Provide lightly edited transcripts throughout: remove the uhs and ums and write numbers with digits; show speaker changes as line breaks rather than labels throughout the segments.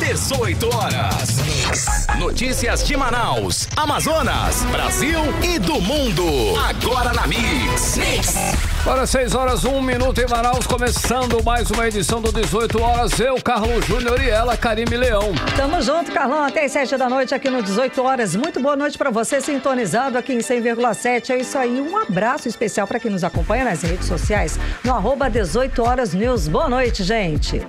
18 horas. Notícias de Manaus, Amazonas, Brasil e do mundo. Agora na Mix.
Agora 6 horas, 1 minuto em Manaus, começando mais uma edição do 18 horas. Eu, Carlos Júnior, e ela, Karime Leão.
Tamo junto, Carlão, até as 7 da noite aqui no 18 horas. Muito boa noite pra você, sintonizado aqui em 100,7. É isso aí, um abraço especial pra quem nos acompanha nas redes sociais, no arroba 18 horas News. Boa noite, gente.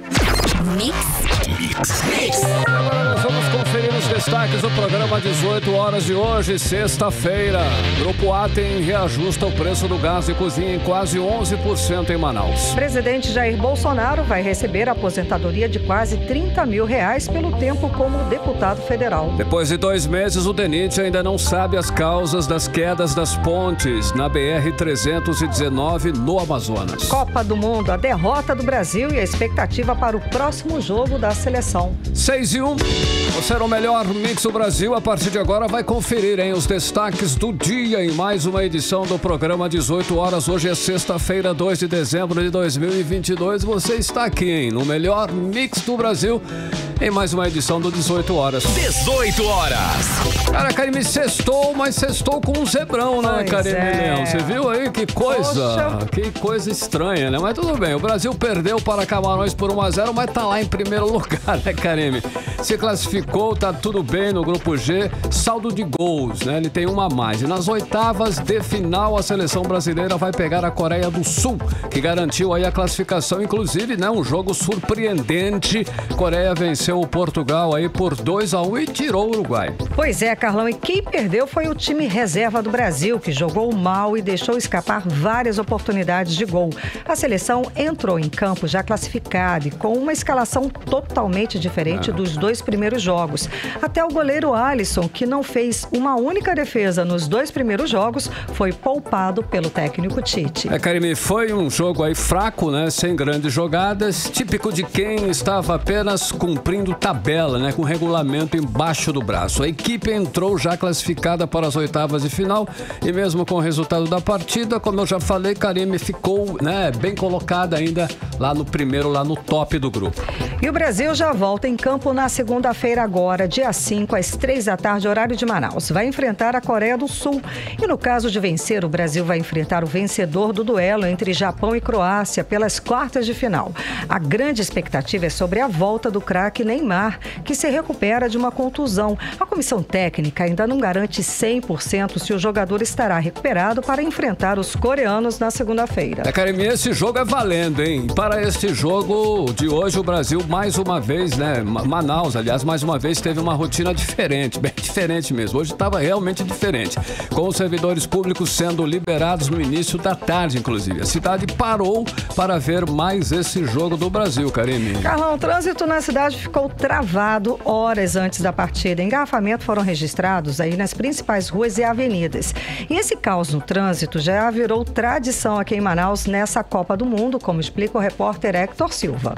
Agora nós vamos conferir os destaques do programa 18 horas de hoje, sexta-feira. Grupo A reajusta o preço do gás de cozinha em quase 11% em Manaus.
Presidente Jair Bolsonaro vai receber a aposentadoria de quase R$30 mil pelo tempo como deputado federal.
Depois de 2 meses, o DENIT ainda não sabe as causas das quedas das pontes na BR-319 no Amazonas.
Copa do Mundo, a derrota do Brasil e a expectativa para o próximo jogo da seleção.
6 e 1, você era o melhor Mix do Brasil. A partir de agora vai conferir, os destaques do dia em mais uma edição do programa 18 horas. Hoje é sexta-feira, 2 de dezembro de 2022. Você está aqui, no melhor Mix do Brasil, em mais uma edição do 18 horas.
18 horas.
Cara, Karime, sextou, mas sextou com um zebrão, né, Karime Leão? Você viu aí? Que coisa estranha, né? Mas tudo bem, o Brasil perdeu para Camarões por 1-0, mas tá lá em primeiro lugar, né, Karime? Se classificou, tá tudo bem no grupo G, saldo de gols, né? Ele tem uma a mais. E nas oitavas de final, a seleção brasileira vai pegar a Coreia do Sul, que garantiu aí a classificação, inclusive, né? Um jogo surpreendente. Coreia venceu o Portugal aí por 2-1 e tirou o Uruguai.
Pois é, Carlão, e quem perdeu foi o time reserva do Brasil, que jogou mal e deixou escapar várias oportunidades de gol. A seleção entrou em campo já classificada e com uma escalação totalmente diferente dos 2 primeiros jogos. Até o goleiro Alisson, que não fez uma única defesa nos 2 primeiros jogos, foi poupado pelo técnico Tite.
Karime, foi um jogo aí fraco, né? Sem grandes jogadas, típico de quem estava apenas cumprindo tabela, né? Com regulamento embaixo do braço. A equipe entrou já classificada para as oitavas de final e mesmo com o resultado da partida, como eu já falei, Karime ficou, né, bem colocada ainda lá no primeiro, lá no top do grupo.
E o Brasil já volta em campo na segunda-feira agora, dia 5, às 3 da tarde, horário de Manaus. Vai enfrentar a Coreia do Sul. E no caso de vencer, o Brasil vai enfrentar o vencedor do duelo entre Japão e Croácia pelas quartas de final. A grande expectativa é sobre a volta do craque Neymar, que se recupera de uma contusão. A comissão técnica ainda não garante 100% se o jogador estará recuperado para enfrentar os coreanos na segunda-feira.
Karime, esse jogo é valendo, hein? Para este jogo de hoje, o Brasil mais uma vez, né? Manaus, aliás, mais uma vez teve uma rotina diferente, bem diferente mesmo. Hoje estava realmente diferente, com os servidores públicos sendo liberados no início da tarde, inclusive. A cidade parou para ver mais esse jogo do Brasil, Karime.
Carlão, o trânsito na cidade ficou travado horas antes da partida. Engarrafamentos foram registrados aí nas principais ruas e avenidas. E esse caos no trânsito já virou tradição aqui em Manaus nessa Copa do Mundo, como explica o repórter Hector Silva.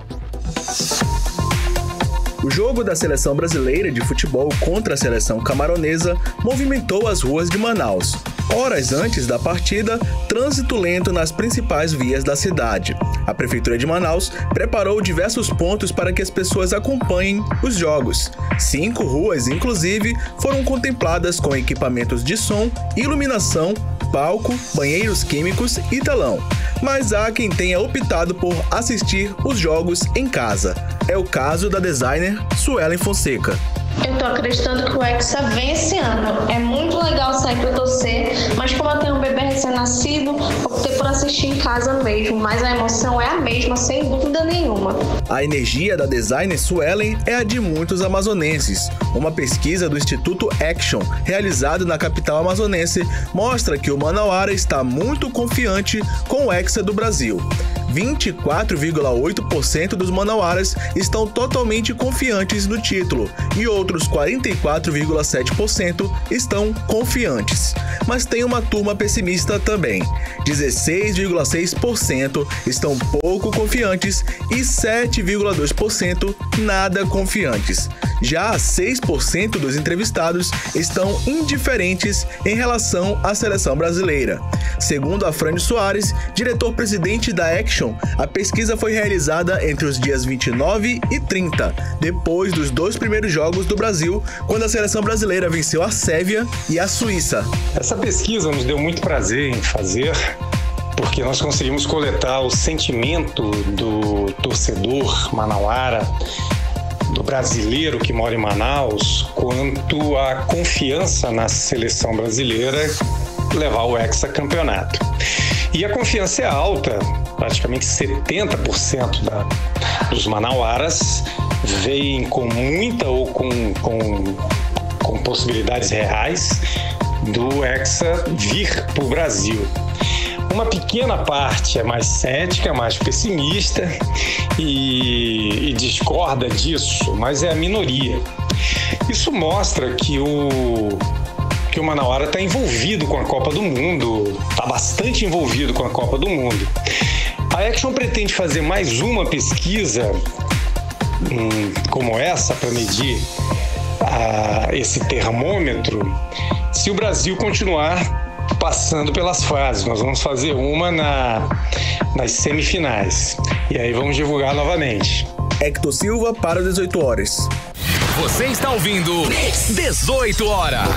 O jogo da seleção brasileira de futebol contra a seleção camaronesa movimentou as ruas de Manaus. Horas antes da partida, trânsito lento nas principais vias da cidade. A Prefeitura de Manaus preparou diversos pontos para que as pessoas acompanhem os jogos. 5 ruas, inclusive, foram contempladas com equipamentos de som, iluminação, palco, banheiros químicos e telão. Mas há quem tenha optado por assistir os jogos em casa. É o caso da designer Suelen Fonseca.
Eu tô acreditando que o Hexa vem esse ano. É muito legal sair pra torcer, mas como eu tenho um bebê recém-nascido, optei por assistir em casa mesmo. Mas a emoção é a mesma, sem dúvida nenhuma.
A energia da designer Suelen é a de muitos amazonenses. Uma pesquisa do Instituto Action, realizada na capital amazonense, mostra que o manauara está muito confiante com o Hexa do Brasil. 24,8% dos manauaras estão totalmente confiantes no título e outros 44,7% estão confiantes. Mas tem uma turma pessimista também. 16,6% estão pouco confiantes e 7,2% nada confiantes. Já 6% dos entrevistados estão indiferentes em relação à seleção brasileira. Segundo a Frânio Soares, diretor-presidente da Action Action, a pesquisa foi realizada entre os dias 29 e 30, depois dos 2 primeiros jogos do Brasil, quando a seleção brasileira venceu a Sérvia e a Suíça.
Essa pesquisa nos deu muito prazer em fazer, porque nós conseguimos coletar o sentimento do torcedor manauara, do brasileiro que mora em Manaus, quanto à confiança na seleção brasileira levar o hexacampeonato. E a confiança é alta, praticamente 70% dos manauaras veem com muita ou com possibilidades reais do hexa vir para o Brasil. Uma pequena parte é mais cética, mais pessimista e discorda disso, mas é a minoria. Isso mostra que o manauara está envolvido com a Copa do Mundo, está bastante envolvido com a Copa do Mundo. A Action pretende fazer mais uma pesquisa como essa para medir esse termômetro se o Brasil continuar passando pelas fases. Nós vamos fazer uma nas semifinais. E aí vamos divulgar novamente.
Hector Silva para 18 horas.
Você está ouvindo 18 horas.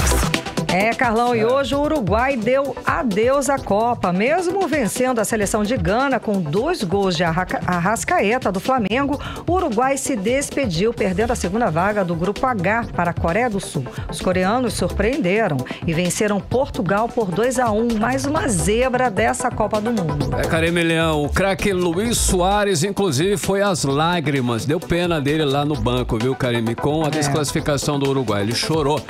Carlão, e hoje o Uruguai deu adeus à Copa. Mesmo vencendo a seleção de Gana com 2 gols de Arrascaeta do Flamengo, o Uruguai se despediu, perdendo a segunda vaga do Grupo H para a Coreia do Sul. Os coreanos surpreenderam e venceram Portugal por 2-1, mais uma zebra dessa Copa do Mundo.
Karime Leão, o craque Luiz Soares, inclusive, foi às lágrimas. Deu pena dele lá no banco, viu, Karime? Com a desclassificação do Uruguai. Ele chorou.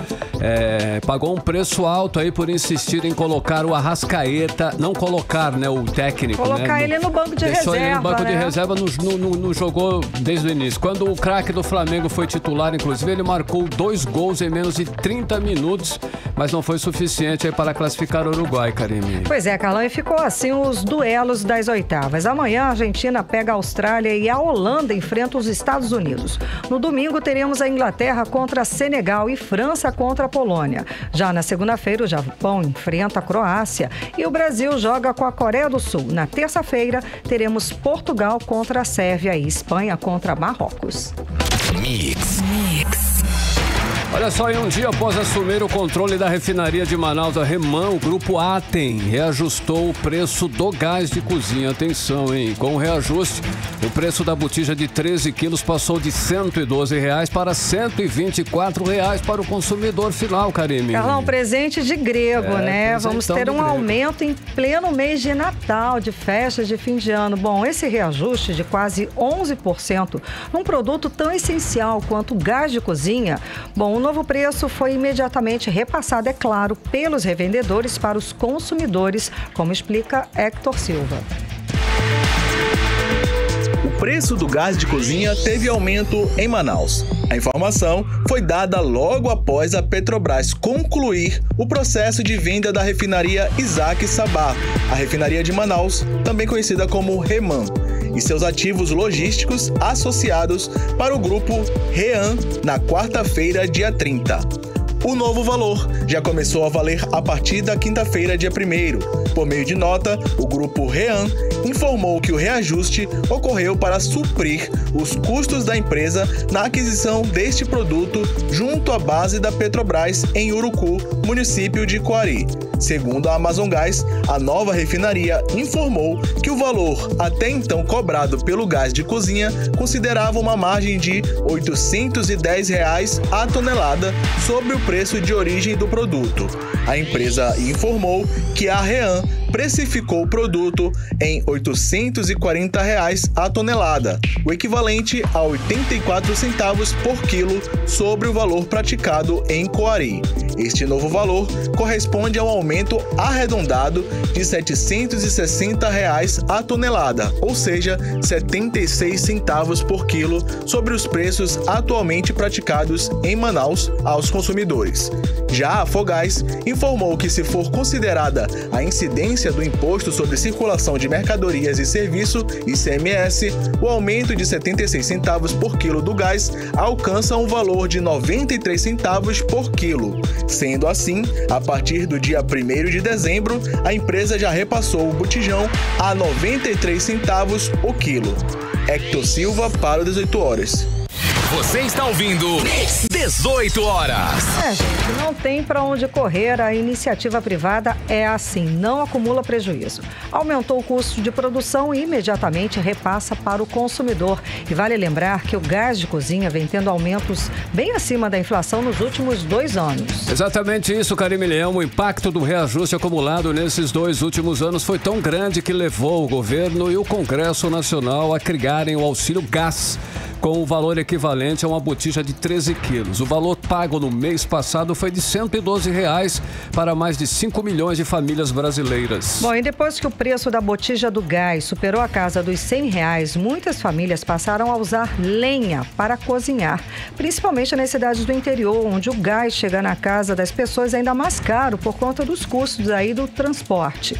Pagou um preço alto aí por insistir em colocar o Arrascaeta, não colocar, né, o técnico.
Colocar ele no banco de
reserva. Deixou ele no banco de reserva, não jogou desde o início. Quando o craque do Flamengo foi titular, inclusive, ele marcou 2 gols em menos de 30 minutos, mas não foi suficiente aí para classificar o Uruguai, Karime.
Pois é, Carlão, e ficou assim os duelos das oitavas. Amanhã a Argentina pega a Austrália e a Holanda enfrenta os Estados Unidos. No domingo teremos a Inglaterra contra Senegal e França contra a Polônia. Já na segunda-feira, o Japão enfrenta a Croácia e o Brasil joga com a Coreia do Sul. Na terça-feira, teremos Portugal contra a Sérvia e Espanha contra Marrocos.
Mix.
Olha só, em um dia após assumir o controle da refinaria de Manaus, a Reman, o grupo Atem, reajustou o preço do gás de cozinha. Atenção, hein? Com o reajuste, o preço da botija de 13 quilos passou de R$ 112 para R$ 124 para o consumidor final, Karime.
Carlão, presente de grego, né? Vamos ter um aumento em pleno mês de Natal, de festas de fim de ano. Bom, esse reajuste de quase 11% num produto tão essencial quanto o gás de cozinha, bom, o novo preço foi imediatamente repassado, é claro, pelos revendedores para os consumidores, como explica Hector Silva.
O preço do gás de cozinha teve aumento em Manaus. A informação foi dada logo após a Petrobras concluir o processo de venda da refinaria Isaac Sabah, a refinaria de Manaus, também conhecida como Reman, e seus ativos logísticos associados para o grupo REAN na quarta-feira, dia 30. O novo valor já começou a valer a partir da quinta-feira, dia 1º. Por meio de nota, o grupo REAN informou que o reajuste ocorreu para suprir os custos da empresa na aquisição deste produto junto à base da Petrobras em Urucu, município de Coari. Segundo a Amazon Gás, a nova refinaria informou que o valor até então cobrado pelo gás de cozinha considerava uma margem de R$ 810 a tonelada sobre o preço de origem do produto. A empresa informou que a REAN precificou o produto em R$ 840 a tonelada, o equivalente a 84 centavos por quilo sobre o valor praticado em Coari. Este novo valor corresponde a um aumento arredondado de R$ 760 a tonelada, ou seja, 76 centavos por quilo sobre os preços atualmente praticados em Manaus aos consumidores. Já a Afogás informou que, se for considerada a incidência do Imposto sobre Circulação de Mercadorias e Serviço, ICMS, o aumento de 76 centavos por quilo do gás alcança um valor de 93 centavos por quilo. Sendo assim, a partir do dia 1º de dezembro, a empresa já repassou o botijão a 93 centavos o quilo. Hector Silva para o 18 horas.
Você está ouvindo 18 horas.
Gente, não tem para onde correr. A iniciativa privada é assim, não acumula prejuízo. Aumentou o custo de produção e imediatamente repassa para o consumidor. E vale lembrar que o gás de cozinha vem tendo aumentos bem acima da inflação nos últimos 2 anos.
Exatamente isso, Karime Leão. O impacto do reajuste acumulado nesses 2 últimos anos foi tão grande que levou o governo e o Congresso Nacional a criarem o auxílio gás, com o valor equivalente a uma botija de 13 quilos. O valor pago no mês passado foi de R$ 112 para mais de 5 milhões de famílias brasileiras.
Bom, e depois que o preço da botija do gás superou a casa dos R$ 100, muitas famílias passaram a usar lenha para cozinhar, principalmente nas cidades do interior, onde o gás chega na casa das pessoas ainda mais caro por conta dos custos aí do transporte.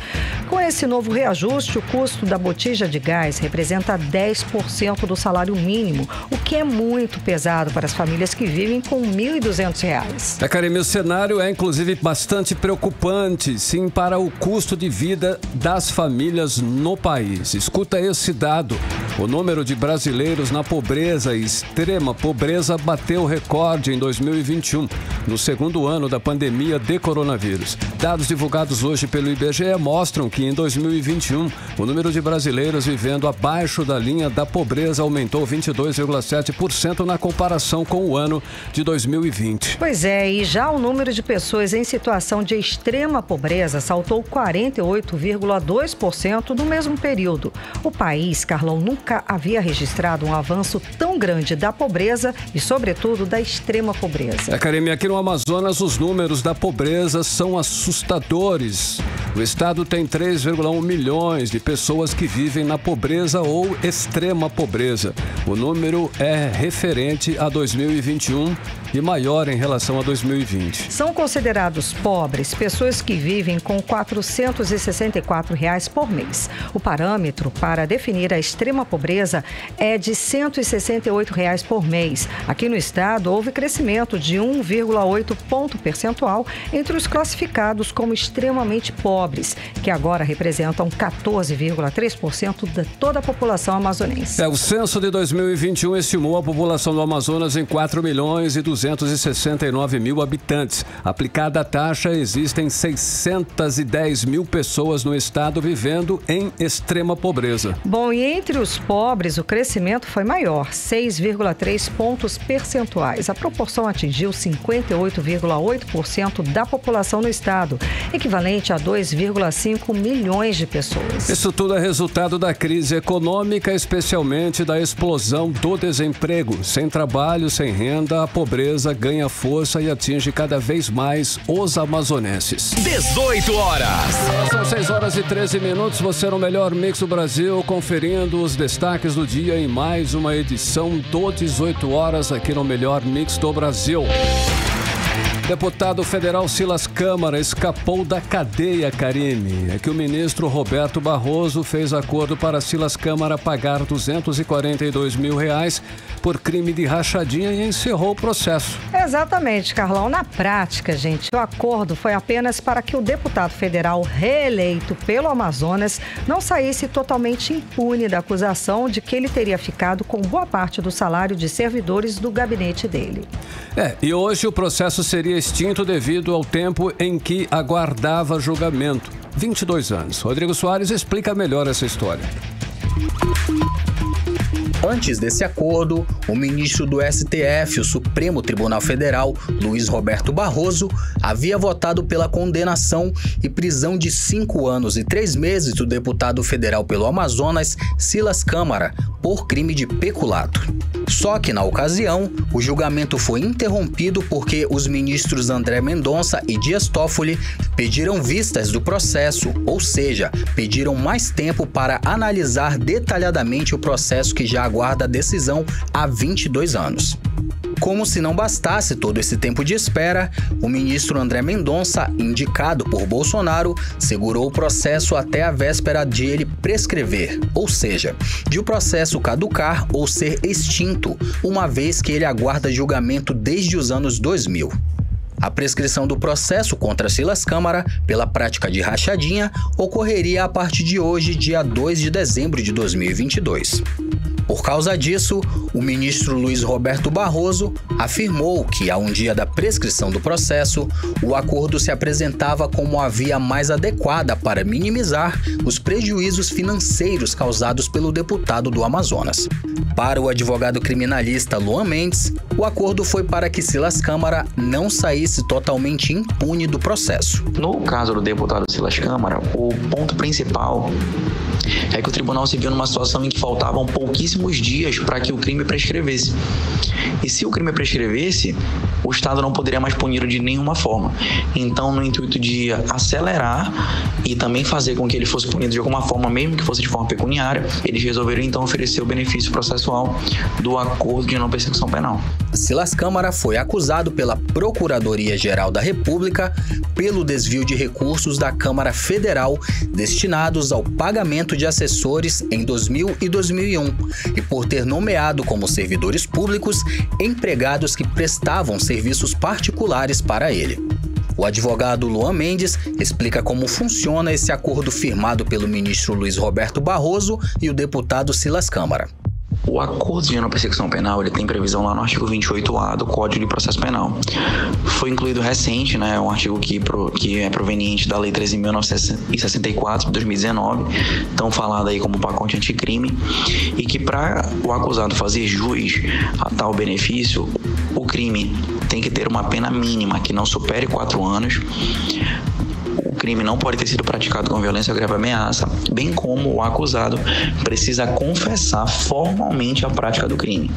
Com esse novo reajuste, o custo da botija de gás representa 10% do salário mínimo, o que é muito pesado para as famílias que vivem com R$ 1.200.
Karime, o cenário é inclusive bastante preocupante, sim, para o custo de vida das famílias no país. Escuta esse dado: o número de brasileiros na pobreza e extrema pobreza bateu recorde em 2021, no segundo ano da pandemia de coronavírus. Dados divulgados hoje pelo IBGE mostram que em 2021 o número de brasileiros vivendo abaixo da linha da pobreza aumentou 22,7% na comparação com o ano de 2020.
Pois é, e já o número de pessoas em situação de extrema pobreza saltou 48,2% no mesmo período. O país, Carlão, nunca havia registrado um avanço tão grande da pobreza e, sobretudo, da extrema pobreza.
Karime, aqui no Amazonas os números da pobreza são assustadores. O estado tem 3,1 milhões de pessoas que vivem na pobreza ou extrema pobreza. O número é referente a 2021 e maior em relação a 2020.
São considerados pobres pessoas que vivem com R$ 464 por mês. O parâmetro para definir a extrema pobreza é de R$ 168 por mês. Aqui no estado houve crescimento de 1,8 ponto percentual entre os classificados como extremamente pobres, que agora representam 14,3% de toda a população amazonense.
O censo de 2021 estimou a população do Amazonas em 4.269.000 habitantes. Aplicada a taxa, existem 610 mil pessoas no estado vivendo em extrema pobreza.
Bom, e entre os pobres, o crescimento foi maior, 6,3 pontos percentuais. A proporção atingiu 58,8% da população no estado, equivalente a 2,5 milhões de pessoas.
Isso tudo é resultado da crise econômica, especialmente da explosão do desemprego. Sem trabalho, sem renda, a pobreza ganha força e atinge cada vez mais os amazonenses.
18 horas.
São 6h13. Você no melhor mix do Brasil, conferindo os destaques do dia em mais uma edição do 18 horas aqui no melhor mix do Brasil. Deputado federal Silas Câmara escapou da cadeia, Karime. É que o ministro Roberto Barroso fez acordo para Silas Câmara pagar R$242 mil por crime de rachadinha e encerrou o processo.
Exatamente, Carlão. Na prática, gente, o acordo foi apenas para que o deputado federal reeleito pelo Amazonas não saísse totalmente impune da acusação de que ele teria ficado com boa parte do salário de servidores do gabinete dele.
E hoje o processo seria extinto devido ao tempo em que aguardava julgamento. 22 anos. Rodrigo Soares explica melhor essa história.
Antes desse acordo, o ministro do STF, o Supremo Tribunal Federal, Luiz Roberto Barroso, havia votado pela condenação e prisão de 5 anos e 3 meses do deputado federal pelo Amazonas, Silas Câmara, por crime de peculato. Só que, na ocasião, o julgamento foi interrompido porque os ministros André Mendonça e Dias Toffoli pediram vistas do processo, ou seja, pediram mais tempo para analisar detalhadamente o processo que já aguarda a decisão há 22 anos. Como se não bastasse todo esse tempo de espera, o ministro André Mendonça, indicado por Bolsonaro, segurou o processo até a véspera de ele prescrever, ou seja, de o processo caducar ou ser extinto, uma vez que ele aguarda julgamento desde os anos 2000. A prescrição do processo contra Silas Câmara pela prática de rachadinha ocorreria a partir de hoje, dia 2 de dezembro de 2022. Por causa disso, o ministro Luiz Roberto Barroso afirmou que, a um dia da prescrição do processo, o acordo se apresentava como a via mais adequada para minimizar os prejuízos financeiros causados pelo deputado do Amazonas. Para o advogado criminalista Luan Mendes, o acordo foi para que Silas Câmara não saísse totalmente impune do processo.
No caso do deputado Silas Câmara, o ponto principal é que o tribunal se viu numa situação em que faltavam pouquíssimos dias para que o crime prescrevesse. E se o crime prescrevesse, o Estado não poderia mais puni-lo de nenhuma forma. Então, no intuito de acelerar e também fazer com que ele fosse punido de alguma forma, mesmo que fosse de forma pecuniária, eles resolveram então oferecer o benefício processual do acordo de não persecução penal.
Silas Câmara foi acusado pela Procuradoria-Geral da República pelo desvio de recursos da Câmara Federal destinados ao pagamento de assessores em 2000 e 2001 e por ter nomeado como servidores públicos empregados que prestavam serviços particulares para ele. O advogado Luan Mendes explica como funciona esse acordo firmado pelo ministro Luiz Roberto Barroso e o deputado Silas Câmara.
O acordo de não persecução penal ele tem previsão lá no artigo 28A do Código de Processo Penal. Foi incluído recente, um artigo que é proveniente da Lei 13.964 de 2019, tão falada aí como pacote anticrime, e que para o acusado fazer jus a tal benefício, o crime tem que ter uma pena mínima que não supere 4 anos. O crime não pode ter sido praticado com violência, grave ou ameaça, bem como o acusado precisa confessar formalmente a prática do crime.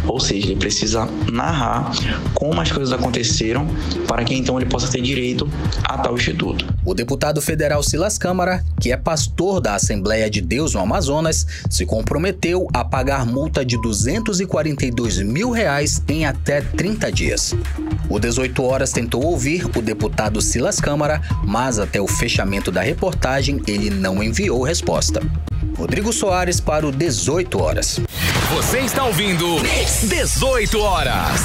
Ou seja, ele precisa narrar como as coisas aconteceram para que então ele possa ter direito a tal instituto.
O deputado federal Silas Câmara, que é pastor da Assembleia de Deus no Amazonas, se comprometeu a pagar multa de R$242 mil em até 30 dias. O 18 Horas tentou ouvir o deputado Silas Câmara, mas até o fechamento da reportagem ele não enviou resposta. Rodrigo Soares para o 18 Horas.
Você está ouvindo 18 Horas.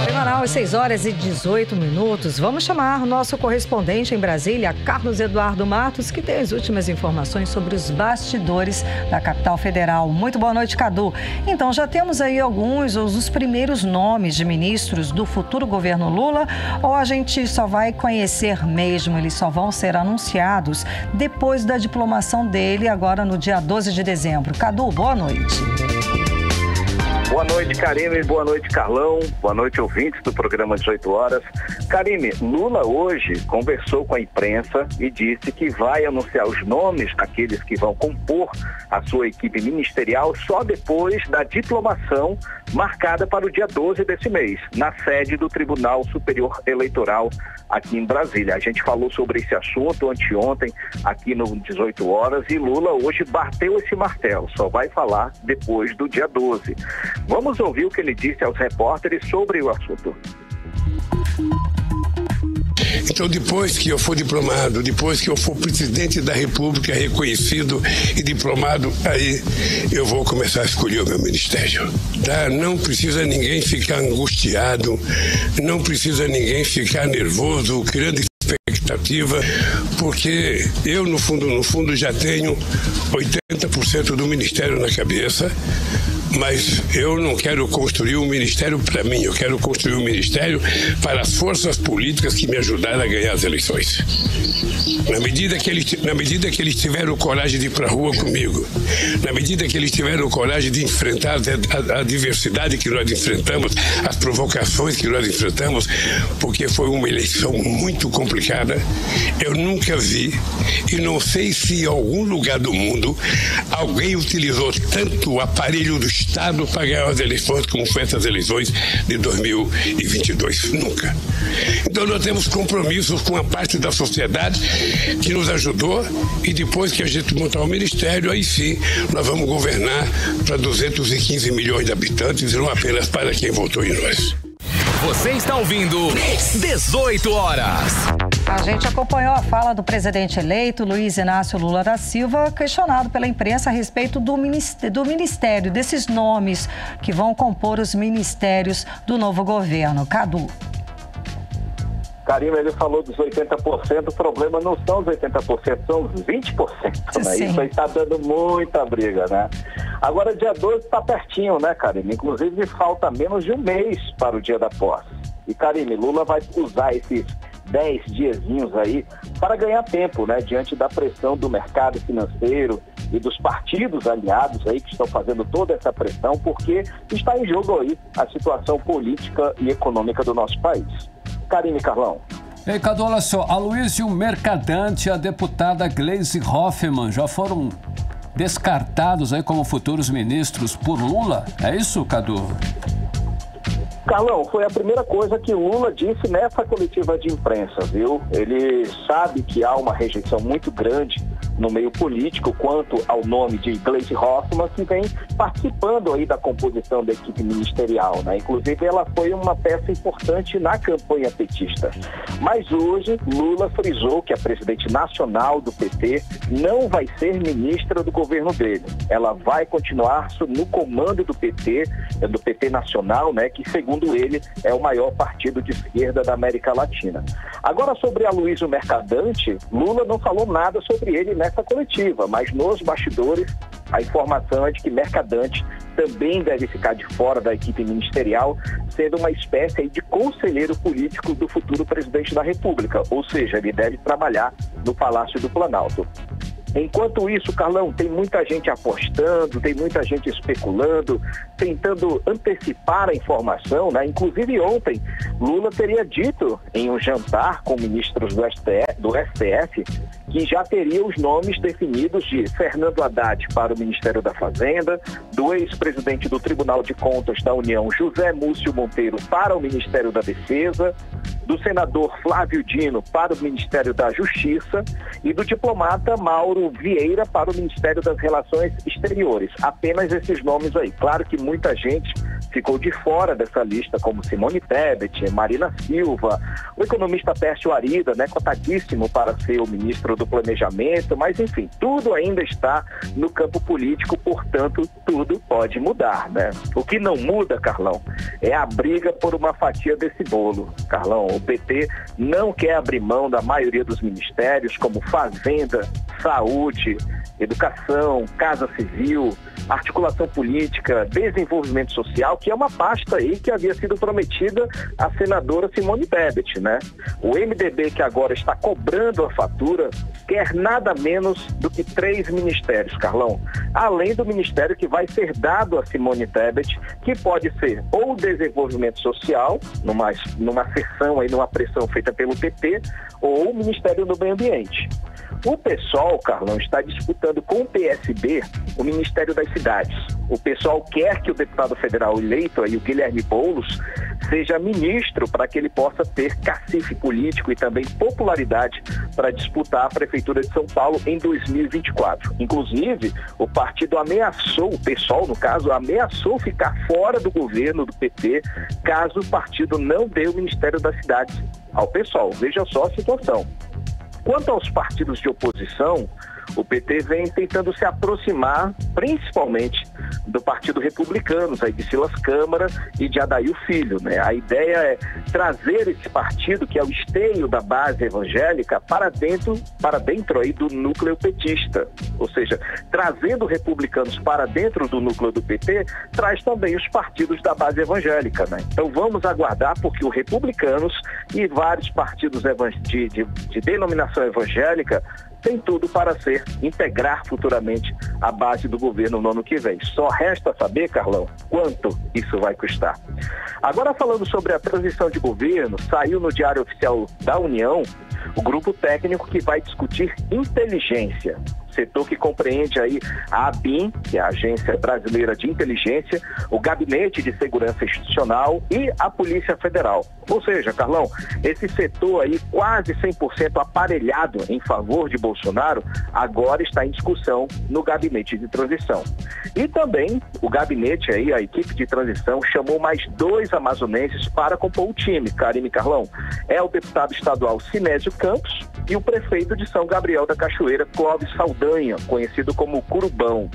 Em Manaus, 6 horas e 18 minutos. Vamos chamar o nosso correspondente em Brasília, Carlos Eduardo Matos, que tem as últimas informações sobre os bastidores da capital federal. Muito boa noite, Cadu. Então, já temos aí os primeiros nomes de ministros do futuro governo Lula, ou a gente só vai conhecer mesmo, eles só vão ser anunciados depois da diplomação dele, agora no dia 12 de dezembro. Cadu, boa noite.
Boa noite, Karine. Boa noite, Carlão. Boa noite, ouvintes do programa 18 Horas. Karine, Lula hoje conversou com a imprensa e disse que vai anunciar os nomes daqueles que vão compor a sua equipe ministerial só depois da diplomação marcada para o dia 12 desse mês, na sede do Tribunal Superior Eleitoral aqui em Brasília. A gente falou sobre esse assunto anteontem aqui no 18 Horas e Lula hoje bateu esse martelo, só vai falar depois do dia 12. Vamos ouvir o que ele disse aos repórteres sobre o assunto.
Então, depois que eu for diplomado, depois que eu for presidente da República reconhecido e diplomado, aí eu vou começar a escolher o meu ministério. Tá? Não precisa ninguém ficar angustiado, não precisa ninguém ficar nervoso, criando expectativa, porque eu, no fundo, já tenho 80% do ministério na cabeça, mas eu não quero construir um ministério para mim, eu quero construir um ministério para as forças políticas que me ajudaram a ganhar as eleições. Na medida que eles tiveram coragem de ir para a rua comigo, na medida que eles tiveram coragem de enfrentar a diversidade que nós enfrentamos, as provocações que nós enfrentamos, porque foi uma eleição muito complicada, eu nunca vi, e não sei se em algum lugar do mundo alguém utilizou tanto o aparelho do Estado para ganhar as eleições como foi essas eleições de 2022. Nunca. Então nós temos compromissos com a parte da sociedade que nos ajudou, e depois que a gente montar o ministério, aí sim nós vamos governar para 215 milhões de habitantes e não apenas para quem votou em nós.
Você está ouvindo 18 Horas.
A gente acompanhou a fala do presidente eleito, Luiz Inácio Lula da Silva, questionado pela imprensa a respeito do ministério, desses nomes que vão compor os ministérios do novo governo. Cadu.
Karime, ele falou dos 80%, o problema não são os 80%, são os 20%, né? Isso aí tá dando muita briga, né? Agora, dia 12 está pertinho, né, Karime? Inclusive, falta menos de um mês para o dia da posse. E, Karime, Lula vai usar esses 10 diazinhos aí para ganhar tempo, né? Diante da pressão do mercado financeiro e dos partidos aliados aí que estão fazendo toda essa pressão, porque está em jogo aí a situação política e econômica do nosso país. Karime, Carlão.
Ei, Cadu, olha só, Aloysio Mercadante e a deputada Gleisi Hoffmann já foram descartados aí como futuros ministros por Lula? É isso, Cadu?
Carlão, foi a primeira coisa que Lula disse nessa coletiva de imprensa, viu? Ele sabe que há uma rejeição muito grande no meio político quanto ao nome de Gleisi Hoffmann, que vem participando aí da composição da equipe ministerial, né? Inclusive, ela foi uma peça importante na campanha petista. Mas hoje, Lula frisou que a presidente nacional do PT não vai ser ministra do governo dele. Ela vai continuar no comando do PT nacional, né? Que, segundo ele, é o maior partido de esquerda da América Latina. Agora, sobre Aloysio Mercadante, Lula não falou nada sobre ele nessa coletiva, mas nos bastidores a informação é de que Mercadante também deve ficar de fora da equipe ministerial, sendo uma espécie aí de conselheiro político do futuro presidente da República, ou seja, ele deve trabalhar no Palácio do Planalto. Enquanto isso, Carlão, tem muita gente apostando, tem muita gente especulando, tentando antecipar a informação, né? Inclusive ontem, Lula teria dito em um jantar com ministros do STF que já teria os nomes definidos de Fernando Haddad para o Ministério da Fazenda, do ex-presidente do Tribunal de Contas da União, José Múcio Monteiro, para o Ministério da Defesa, do senador Flávio Dino para o Ministério da Justiça e do diplomata Mauro Vieira para o Ministério das Relações Exteriores. Apenas esses nomes aí. Claro que muita gente ficou de fora dessa lista, como Simone Tebet, Marina Silva, o economista Pércio Arida, né, cotadíssimo para ser o ministro do Planejamento, mas enfim, tudo ainda está no campo político, portanto, tudo pode mudar, né? O que não muda, Carlão, é a briga por uma fatia desse bolo. Carlão, o PT não quer abrir mão da maioria dos ministérios, como Fazenda, Saúde, Educação, Casa Civil, Articulação Política, Desenvolvimento Social, que é uma pasta aí que havia sido prometida à senadora Simone Tebet, né? O MDB, que agora está cobrando a fatura, quer nada menos do que 3 ministérios, Carlão, além do ministério que vai ser dado a Simone Tebet, que pode ser ou Desenvolvimento Social, numa sessão aí, numa pressão feita pelo PT, ou o Ministério do Meio Ambiente. O PSOL, Carlão, está disputando com o PSB o Ministério das Cidades. O PSOL quer que o deputado federal eleito, aí, o Guilherme Boulos, seja ministro para que ele possa ter cacife político e também popularidade para disputar a Prefeitura de São Paulo em 2024. Inclusive, o partido ameaçou, o PSOL, no caso, ameaçou ficar fora do governo do PT caso o partido não dê o Ministério das Cidades ao PSOL. Veja só a situação. Quanto aos partidos de oposição, o PT vem tentando se aproximar, principalmente do Partido Republicano, aí de Silas Câmara e de Adair Filho, né? A ideia é trazer esse partido, que é o esteio da base evangélica, para dentro aí do núcleo petista. Ou seja, trazendo republicanos para dentro do núcleo do PT, traz também os partidos da base evangélica, né? Então vamos aguardar, porque o Republicanos e vários partidos de denominação evangélica tem tudo para integrar futuramente a base do governo no ano que vem. Só resta saber, Carlão, quanto isso vai custar. Agora, falando sobre a transição de governo, saiu no Diário Oficial da União o grupo técnico que vai discutir inteligência. Setor que compreende aí a ABIN, que é a Agência Brasileira de Inteligência, o Gabinete de Segurança Institucional e a Polícia Federal. Ou seja, Carlão, esse setor aí quase 100% aparelhado em favor de Bolsonaro, agora está em discussão no Gabinete de Transição. E também o gabinete aí, a equipe de transição, chamou mais 2 amazonenses para compor o time, Karime, Carlão. É o deputado estadual Sinésio Campos e o prefeito de São Gabriel da Cachoeira, Clóvis Saldanha, conhecido como Curubão.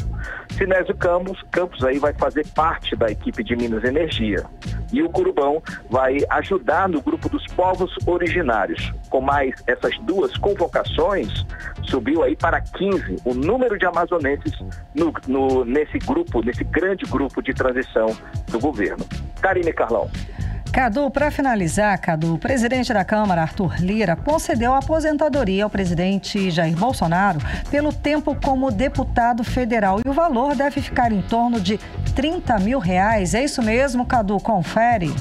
Sinésio Campos aí vai fazer parte da equipe de Minas Energia. E o Curubão vai ajudar no grupo dos povos originários. Com mais essas 2 convocações, subiu aí para 15 o número de amazonenses nesse grupo, nesse grande grupo de transição do governo. Karine e Carlão.
Cadu, para finalizar, o presidente da Câmara, Arthur Lira, concedeu a aposentadoria ao presidente Jair Bolsonaro pelo tempo como deputado federal. E o valor deve ficar em torno de R$30 mil. É isso mesmo, Cadu? Confere.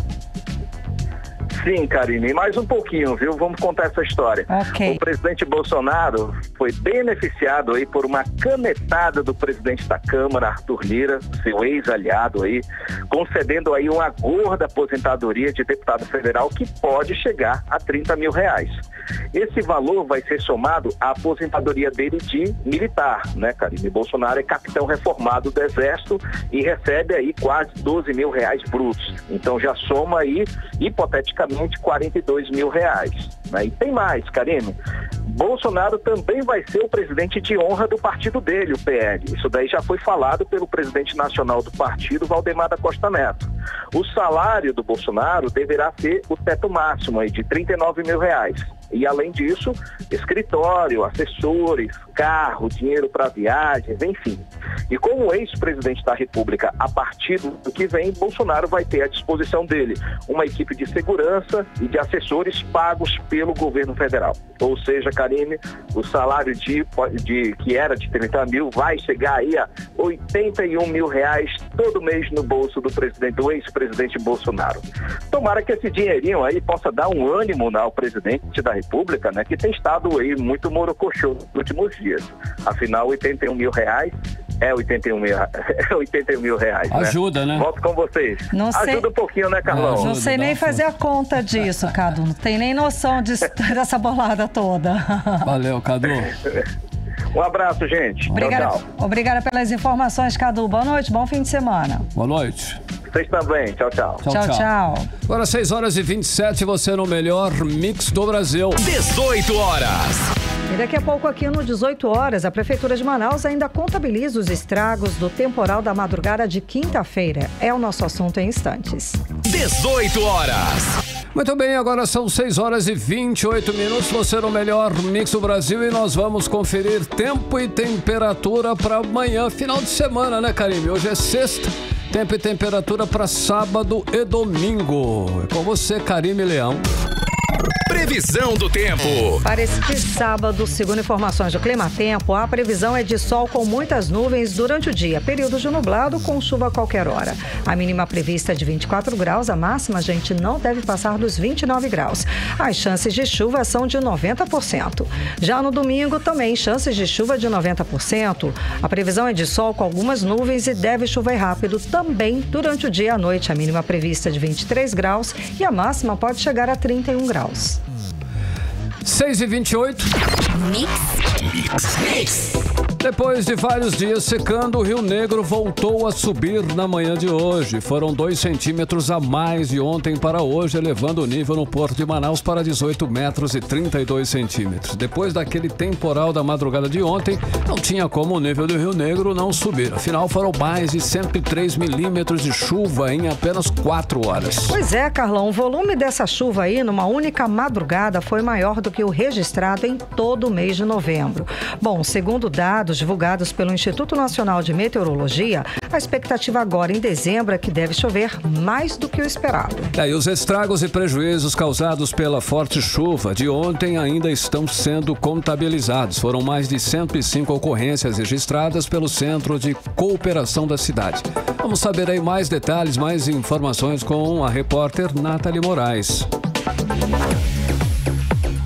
Sim, Karine, mais um pouquinho, viu? Vamos contar essa história.
Okay.
O presidente Bolsonaro foi beneficiado aí por uma canetada do presidente da Câmara, Arthur Lira, seu ex-aliado aí, concedendo aí uma gorda aposentadoria de deputado federal que pode chegar a R$30 mil. Esse valor vai ser somado à aposentadoria dele de militar, né, Karine? Bolsonaro é capitão reformado do Exército e recebe aí quase R$12 mil brutos. Então já soma aí, hipoteticamente, R$42 mil. Né? E tem mais, Karine. Bolsonaro também vai ser o presidente de honra do partido dele, o PL. Isso daí já foi falado pelo presidente nacional do partido, Valdemar da Costa Neto. O salário do Bolsonaro deverá ser o teto máximo aí de R$39 mil. E além disso, escritório, assessores, carro, dinheiro para viagens, enfim. E como ex-presidente da República, a partir do que vem, Bolsonaro vai ter à disposição dele uma equipe de segurança e de assessores pagos pelo governo federal. Ou seja, Karine, o salário que era de 30 mil vai chegar aí a R$81 mil todo mês no bolso do ex-presidente Bolsonaro. Tomara que esse dinheirinho aí possa dar um ânimo ao presidente da República, né, que tem estado aí muito morocochô nos últimos dias. Afinal, R$81 mil é R$81 mil, né?
Ajuda, né?
Volto com vocês. Ajuda um pouquinho, né, Carlão?
Não sei nem fazer a conta disso, Cadu. Não tem nem noção dessa bolada toda.
Valeu, Cadu.
Um abraço, gente.
Obrigada pelas informações, Cadu. Boa noite, bom fim de semana.
Boa noite.
Vocês também. Tchau, tchau.
Tchau.
Agora 6h27, você no melhor mix do Brasil.
18 horas.
E daqui a pouco aqui no 18 horas, a Prefeitura de Manaus ainda contabiliza os estragos do temporal da madrugada de quinta-feira. É o nosso assunto em instantes.
18 horas.
Muito bem, agora são 6h28. Você no melhor mix do Brasil e nós vamos conferir tempo e temperatura para amanhã, final de semana, né, Karine? Hoje é sexta. Tempo e temperatura para sábado e domingo. É com você, Karine Leão.
Previsão do tempo.
Para este sábado, segundo informações do Climatempo, a previsão é de sol com muitas nuvens durante o dia. Período de nublado com chuva a qualquer hora. A mínima prevista é de 24 graus, a máxima, gente, não deve passar dos 29 graus. As chances de chuva são de 90%. Já no domingo, também chances de chuva de 90%. A previsão é de sol com algumas nuvens e deve chover rápido também durante o dia e a noite. A mínima prevista é de 23 graus e a máxima pode chegar a 31 graus.
6h28. Mix. Depois de vários dias secando, o Rio Negro voltou a subir na manhã de hoje. Foram 2 centímetros a mais de ontem para hoje, elevando o nível no Porto de Manaus para 18 metros e 32 centímetros. Depois daquele temporal da madrugada de ontem, não tinha como o nível do Rio Negro não subir. Afinal, foram mais de 103 milímetros de chuva em apenas 4 horas.
Pois é, Carlão, o volume dessa chuva aí, numa única madrugada, foi maior do que o registrado em todo o mês de novembro. Bom, segundo dados divulgados pelo Instituto Nacional de Meteorologia, a expectativa agora em dezembro é que deve chover mais do que o esperado.
E os estragos e prejuízos causados pela forte chuva de ontem ainda estão sendo contabilizados. Foram mais de 105 ocorrências registradas pelo Centro de Cooperação da cidade. Vamos saber aí mais detalhes, mais informações com a repórter Nathalie Moraes.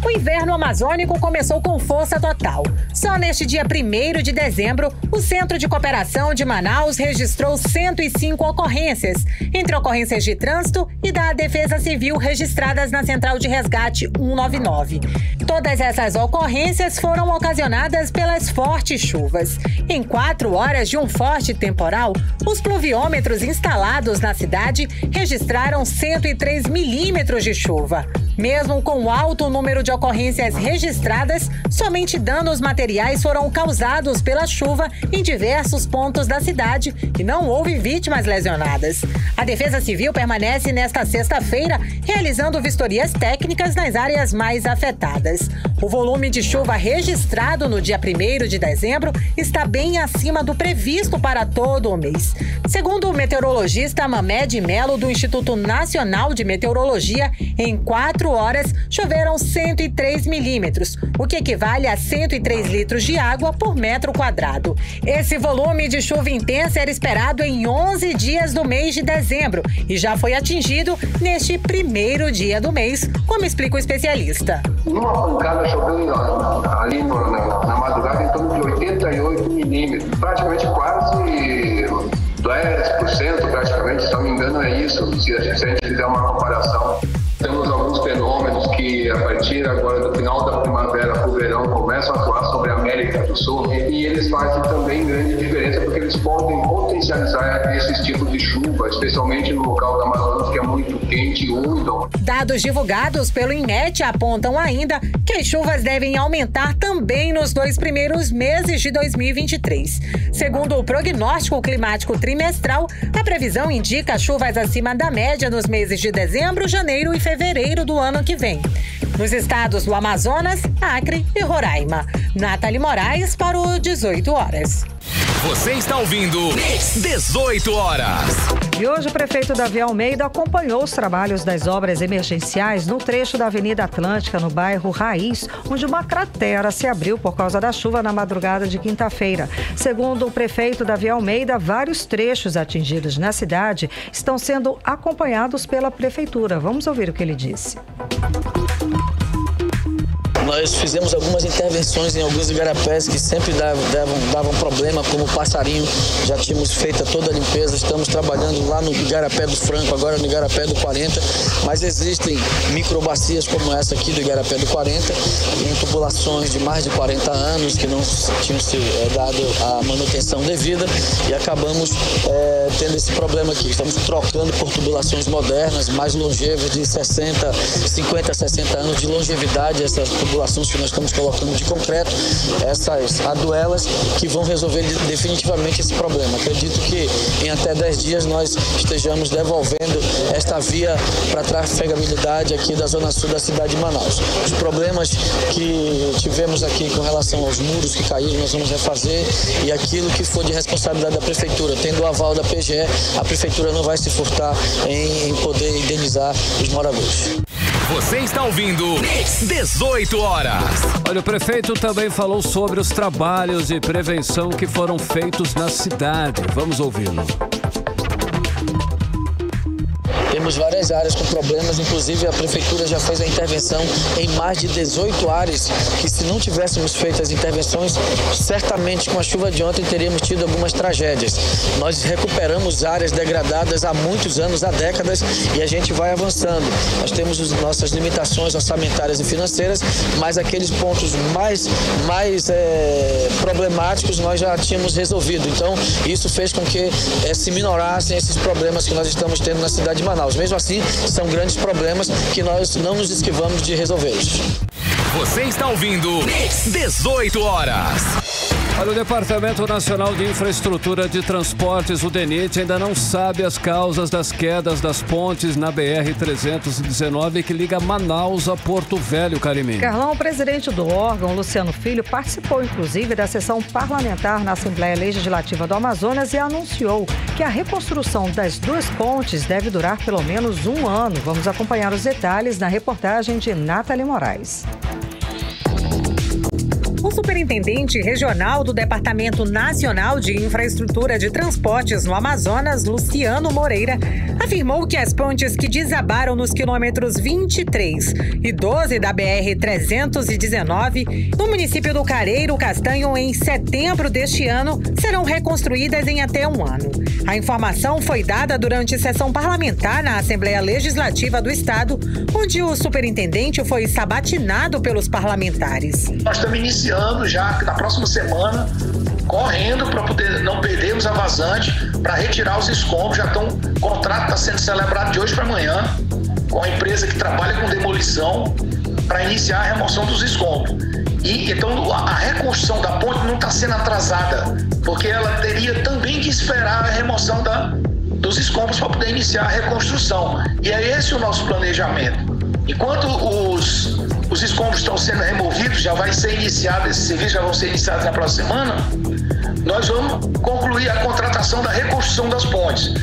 O inverno amazônico começou com força total. Só neste dia 1º de dezembro, o Centro de Cooperação de Manaus registrou 105 ocorrências, entre ocorrências de trânsito e da Defesa Civil registradas na Central de Resgate 199. Todas essas ocorrências foram ocasionadas pelas fortes chuvas. Em 4 horas de um forte temporal, os pluviômetros instalados na cidade registraram 103 milímetros de chuva. Mesmo com o alto número de ocorrências ocorrências registradas, somente danos materiais foram causados pela chuva em diversos pontos da cidade e não houve vítimas lesionadas. A Defesa Civil permanece nesta sexta-feira realizando vistorias técnicas nas áreas mais afetadas. O volume de chuva registrado no dia 1º de dezembro está bem acima do previsto para todo o mês. Segundo o meteorologista Mamed Melo, do Instituto Nacional de Meteorologia, em 4 horas choveram 103 milímetros, o que equivale a 103 litros de água por metro quadrado. Esse volume de chuva intensa era esperado em 11 dias do mês de dezembro e já foi atingido neste 1º dia do mês, como explica o especialista.
Numa pancada choveu ali na madrugada em torno de 88 milímetros, praticamente quase 10%, praticamente, se não me engano é isso, se a gente fizer uma comparação. Temos alguns fenômenos que, a partir agora do final da primavera para o verão, começam a atuar sobre a América do Sul e eles fazem também grande diferença porque eles podem potencializar esses tipos de chuva, especialmente no local da Amazonas, que é muito quente e úmido.
Dados divulgados pelo INMET apontam ainda que as chuvas devem aumentar também nos 2 primeiros meses de 2023. Segundo o prognóstico climático trimestral, a previsão indica chuvas acima da média nos meses de dezembro, janeiro e fevereiro do ano que vem. Nos estados do Amazonas, Acre e Roraima. Nathalie Moraes para o 18 horas.
Você está ouvindo 18 horas.
E hoje o prefeito Davi Almeida acompanhou os trabalhos das obras emergenciais no trecho da Avenida Atlântica, no bairro Raiz, onde uma cratera se abriu por causa da chuva na madrugada de quinta-feira. Segundo o prefeito Davi Almeida, vários trechos atingidos na cidade estão sendo acompanhados pela prefeitura. Vamos ouvir o que ele disse.
Nós fizemos algumas intervenções em alguns igarapés que sempre davam problema, como o Passarinho. Já tínhamos feito toda a limpeza, estamos trabalhando lá no Igarapé do Franco, agora no Igarapé do 40, mas existem microbacias como essa aqui do Igarapé do 40, em tubulações de mais de 40 anos que não tinham se dado a manutenção devida e acabamos tendo esse problema aqui. Estamos trocando por tubulações modernas, mais longevas, de 50, 60 anos de longevidade, essas tubulações que nós estamos colocando de concreto, essas aduelas que vão resolver definitivamente esse problema. Acredito que em até 10 dias nós estejamos devolvendo esta via para trafegabilidade aqui da zona sul da cidade de Manaus. Os problemas que tivemos aqui com relação aos muros que caíram, nós vamos refazer, e aquilo que for de responsabilidade da prefeitura, tendo o aval da PGE, a prefeitura não vai se furtar em poder indenizar os moradores.
Você está ouvindo 18 horas.
Olha, o prefeito também falou sobre os trabalhos de prevenção que foram feitos na cidade. Vamos ouvi-lo.
Temos várias áreas com problemas, inclusive a prefeitura já fez a intervenção em mais de 18 áreas, que se não tivéssemos feito as intervenções, certamente com a chuva de ontem teríamos tido algumas tragédias. Nós recuperamos áreas degradadas há muitos anos, há décadas, e a gente vai avançando. Nós temos as nossas limitações orçamentárias e financeiras, mas aqueles pontos mais problemáticos nós já tínhamos resolvido. Então, isso fez com que se minorassem esses problemas que nós estamos tendo na cidade de Manaus. Mesmo assim, são grandes problemas que nós não nos esquivamos de resolvê-los.
Você está ouvindo 18 horas.
Olha, o Departamento Nacional de Infraestrutura de Transportes, o DENIT, ainda não sabe as causas das quedas das pontes na BR-319 que liga Manaus a Porto Velho, Carimim.
Carlão, o presidente do órgão, Luciano Filho, participou inclusive da sessão parlamentar na Assembleia Legislativa do Amazonas e anunciou que a reconstrução das 2 pontes deve durar pelo menos 1 ano. Vamos acompanhar os detalhes na reportagem de Nathalie Moraes.
O superintendente regional do Departamento Nacional de Infraestrutura de Transportes no Amazonas, Luciano Moreira, afirmou que as pontes que desabaram nos quilômetros 23 e 12 da BR-319, no município do Careiro Castanho, em setembro deste ano, serão reconstruídas em até 1 ano. A informação foi dada durante sessão parlamentar na Assembleia Legislativa do Estado, onde o superintendente foi sabatinado pelos parlamentares.
Nós estamos iniciando já na próxima semana, correndo para poder não perdermos a vazante, para retirar os escombros. O contrato está sendo celebrado de hoje para amanhã, com a empresa que trabalha com demolição, para iniciar a remoção dos escombros. E então a reconstrução da ponte não está sendo atrasada, porque ela teria também que esperar a remoção dos escombros para poder iniciar a reconstrução. E é esse o nosso planejamento. Enquanto os escombros estão sendo removidos, já vai ser iniciado, esses serviços já vão ser iniciados na próxima semana, nós vamos concluir a contratação da reconstrução das pontes.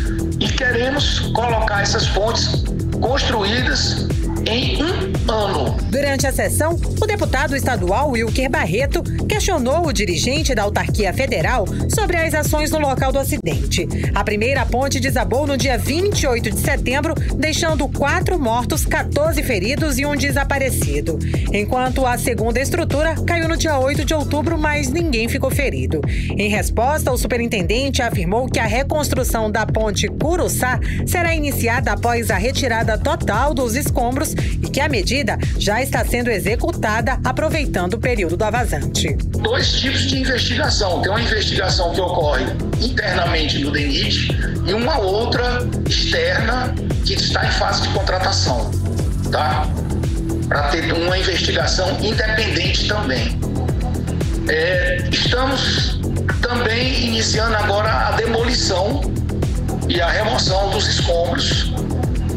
E queremos colocar essas pontes construídas em 1 ano.
Durante a sessão, o deputado estadual Wilker Barreto questionou o dirigente da autarquia federal sobre as ações no local do acidente. A primeira ponte desabou no dia 28 de setembro, deixando 4 mortos, 14 feridos e um desaparecido. Enquanto a segunda estrutura caiu no dia 8 de outubro, mas ninguém ficou ferido. Em resposta, o superintendente afirmou que a reconstrução da ponte Curuçá será iniciada após a retirada total dos escombros e que a medida já está sendo executada aproveitando o período da vazante.
2 tipos de investigação. Tem uma investigação que ocorre internamente no DENIT e uma outra externa que está em fase de contratação, tá? Para ter uma investigação independente também. Estamos também iniciando agora a demolição e a remoção dos escombros.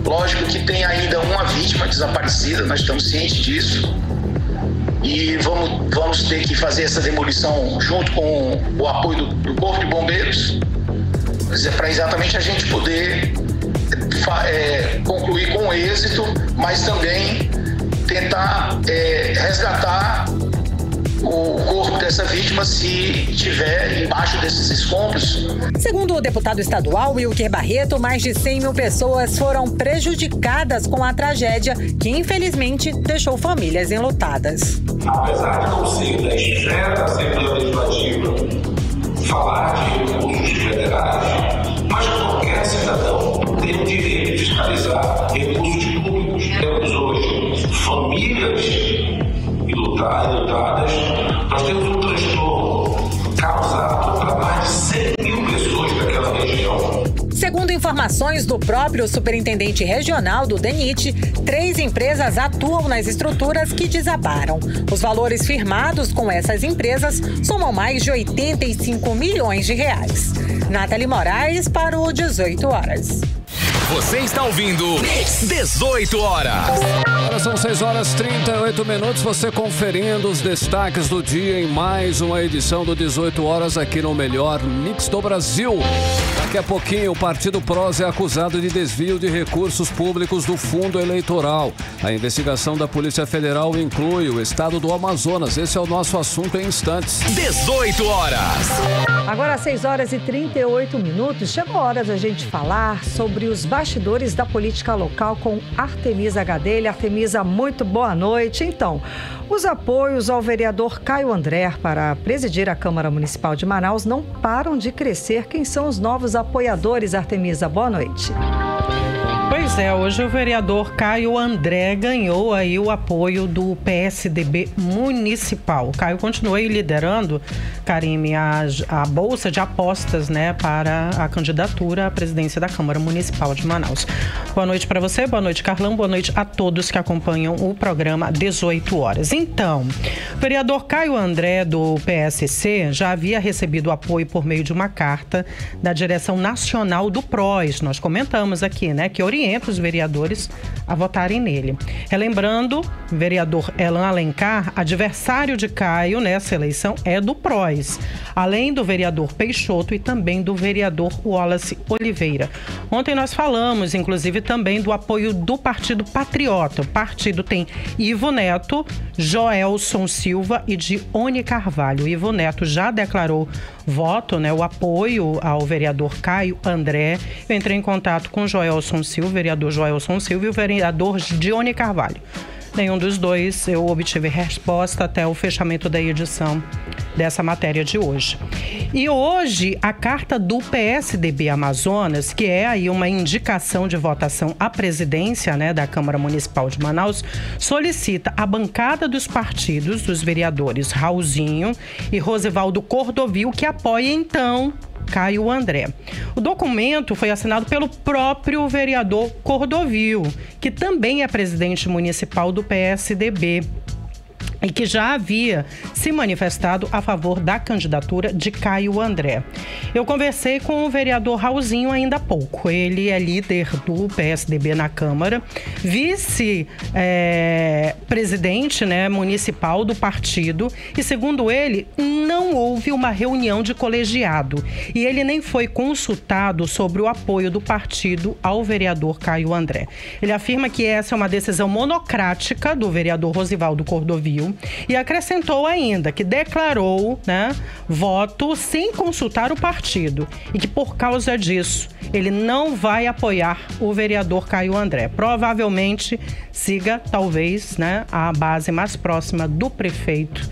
Lógico que tem ainda uma vítima desaparecida, nós estamos cientes disso. E vamos ter que fazer essa demolição junto com o apoio do Corpo de Bombeiros, para exatamente a gente poder concluir com êxito, mas também tentar resgatar o corpo dessa vítima se estiver embaixo desses escombros.
Segundo o deputado estadual Wilker Barreto, mais de 100 mil pessoas foram prejudicadas com a tragédia que, infelizmente, deixou famílias enlutadas.
Apesar de não ser da esfera da Assembleia Legislativa falar de recursos federais, mas qualquer cidadão tem o direito de fiscalizar recursos públicos. Temos hoje famílias ilutadas, nós temos um transtorno causado para mais de 100 mil pessoas daquela região.
Segundo informações do próprio superintendente regional do DENIT, 3 empresas atuam nas estruturas que desabaram. Os valores firmados com essas empresas somam mais de 85 milhões de reais. Nathalie Moraes para o 18 Horas.
Você está ouvindo 18 Horas.
Agora são 6h38, você conferindo os destaques do dia em mais uma edição do 18 Horas aqui no melhor Mix do Brasil. Daqui a pouquinho, o Partido PROS é acusado de desvio de recursos públicos do fundo eleitoral. A investigação da Polícia Federal inclui o estado do Amazonas. Esse é o nosso assunto em instantes.
18 Horas.
Agora, 6h38, chegou a hora da gente falar sobre os bastidores da política local com Artemisa Gadelha. Artemisa, muito boa noite. Então, os apoios ao vereador Caio André para presidir a Câmara Municipal de Manaus não param de crescer. Quem são os novos apoiadores, Artemisa? Boa noite.
Pois é, hoje o vereador Caio André ganhou aí o apoio do PSDB municipal. O Caio continua aí liderando, Karime, a bolsa de apostas, né, para a candidatura à presidência da Câmara Municipal de Manaus. Boa noite para você, boa noite, Carlão, boa noite a todos que acompanham o programa 18 Horas. Então, o vereador Caio André do PSC já havia recebido apoio por meio de uma carta da direção nacional do PROS. Nós comentamos aqui, né, que orienta os vereadores a votarem nele. Relembrando, o vereador Elan Alencar, adversário de Caio nessa eleição, é do PROS, além do vereador Peixoto e também do vereador Wallace Oliveira. Ontem nós falamos, inclusive, também do apoio do Partido Patriota. O partido tem Ivo Neto, Joelson Silva e Dione Carvalho. Ivo Neto já declarou voto, né, o apoio ao vereador Caio André. Eu entrei em contato com Joelson Silva, o vereador Joelson Silva, e o vereador Dione Carvalho. Nenhum dos dois eu obtive resposta até o fechamento da edição dessa matéria de hoje. E hoje, a carta do PSDB Amazonas, que é aí uma indicação de votação à presidência, né, da Câmara Municipal de Manaus, solicita a bancada dos partidos, dos vereadores Raulzinho e Rosivaldo Cordovil, que apoiem, então, Caio André. O documento foi assinado pelo próprio vereador Cordovil, que também é presidente municipal do PSDB. E que já havia se manifestado a favor da candidatura de Caio André. Eu conversei com o vereador Raulzinho ainda há pouco. Ele é líder do PSDB na Câmara, vice-presidente municipal do partido e, segundo ele, não houve uma reunião de colegiado e ele nem foi consultado sobre o apoio do partido ao vereador Caio André. Ele afirma que essa é uma decisão monocrática do vereador Rosivaldo Cordovil e acrescentou ainda que declarou voto sem consultar o partido e que, por causa disso, ele não vai apoiar o vereador Caio André. Provavelmente siga, talvez, a base mais próxima do prefeito,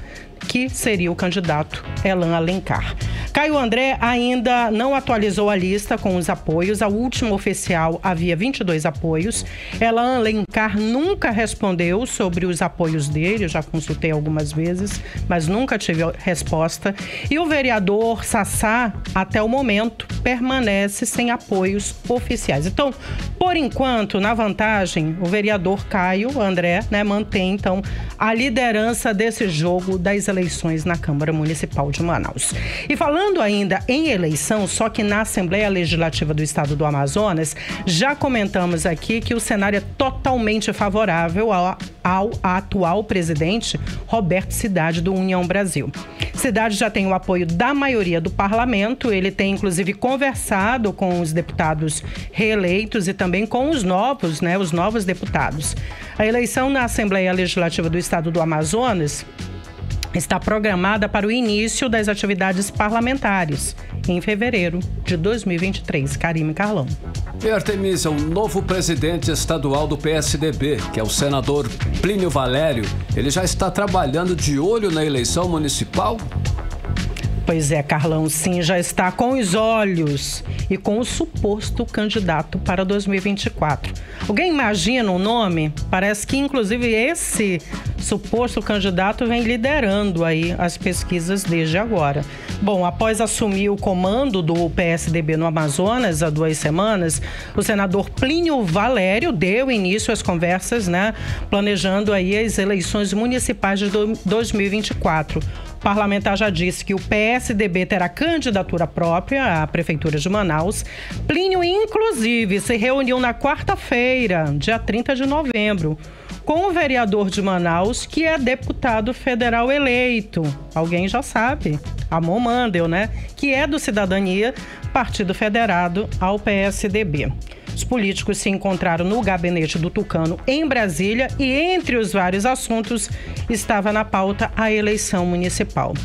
que seria o candidato Elan Alencar. Caio André ainda não atualizou a lista com os apoios. A última oficial havia 22 apoios. Elan Alencar nunca respondeu sobre os apoios dele. Eu já consultei algumas vezes, mas nunca tive resposta. E o vereador Sassá, até o momento, permanece sem apoios oficiais. Então, por enquanto, na vantagem, o vereador Caio André mantém, então, a liderança desse jogo das eleições na Câmara Municipal de Manaus. E falando ainda em eleição, só que na Assembleia Legislativa do Estado do Amazonas, já comentamos aqui que o cenário é totalmente favorável ao atual presidente Roberto Cidade, do União Brasil. Cidade já tem o apoio da maioria do parlamento, ele tem inclusive conversado com os deputados reeleitos e também com os novos deputados. A eleição na Assembleia Legislativa do Estado do Amazonas está programada para o início das atividades parlamentares em fevereiro de 2023. Karime Carlão.
E Artemísia, o novo presidente estadual do PSDB, que é o senador Plínio Valério, ele já está trabalhando de olho na eleição municipal?
Pois é, Carlão, sim, já está com os olhos e com o suposto candidato para 2024. Alguém imagina o nome? Parece que, inclusive, esse suposto candidato vem liderando aí as pesquisas desde agora. Bom, após assumir o comando do PSDB no Amazonas há 2 semanas, o senador Plínio Valério deu início às conversas, planejando aí as eleições municipais de 2024. O parlamentar já disse que o PSDB terá candidatura própria à Prefeitura de Manaus. Plínio, inclusive, se reuniu na quarta-feira, dia 30 de novembro, com o vereador de Manaus, que é deputado federal eleito. Alguém já sabe, Amon Mandel, que é do Cidadania, partido federado ao PSDB. Os políticos se encontraram no gabinete do Tucano, em Brasília, e entre os vários assuntos estava na pauta a eleição municipal.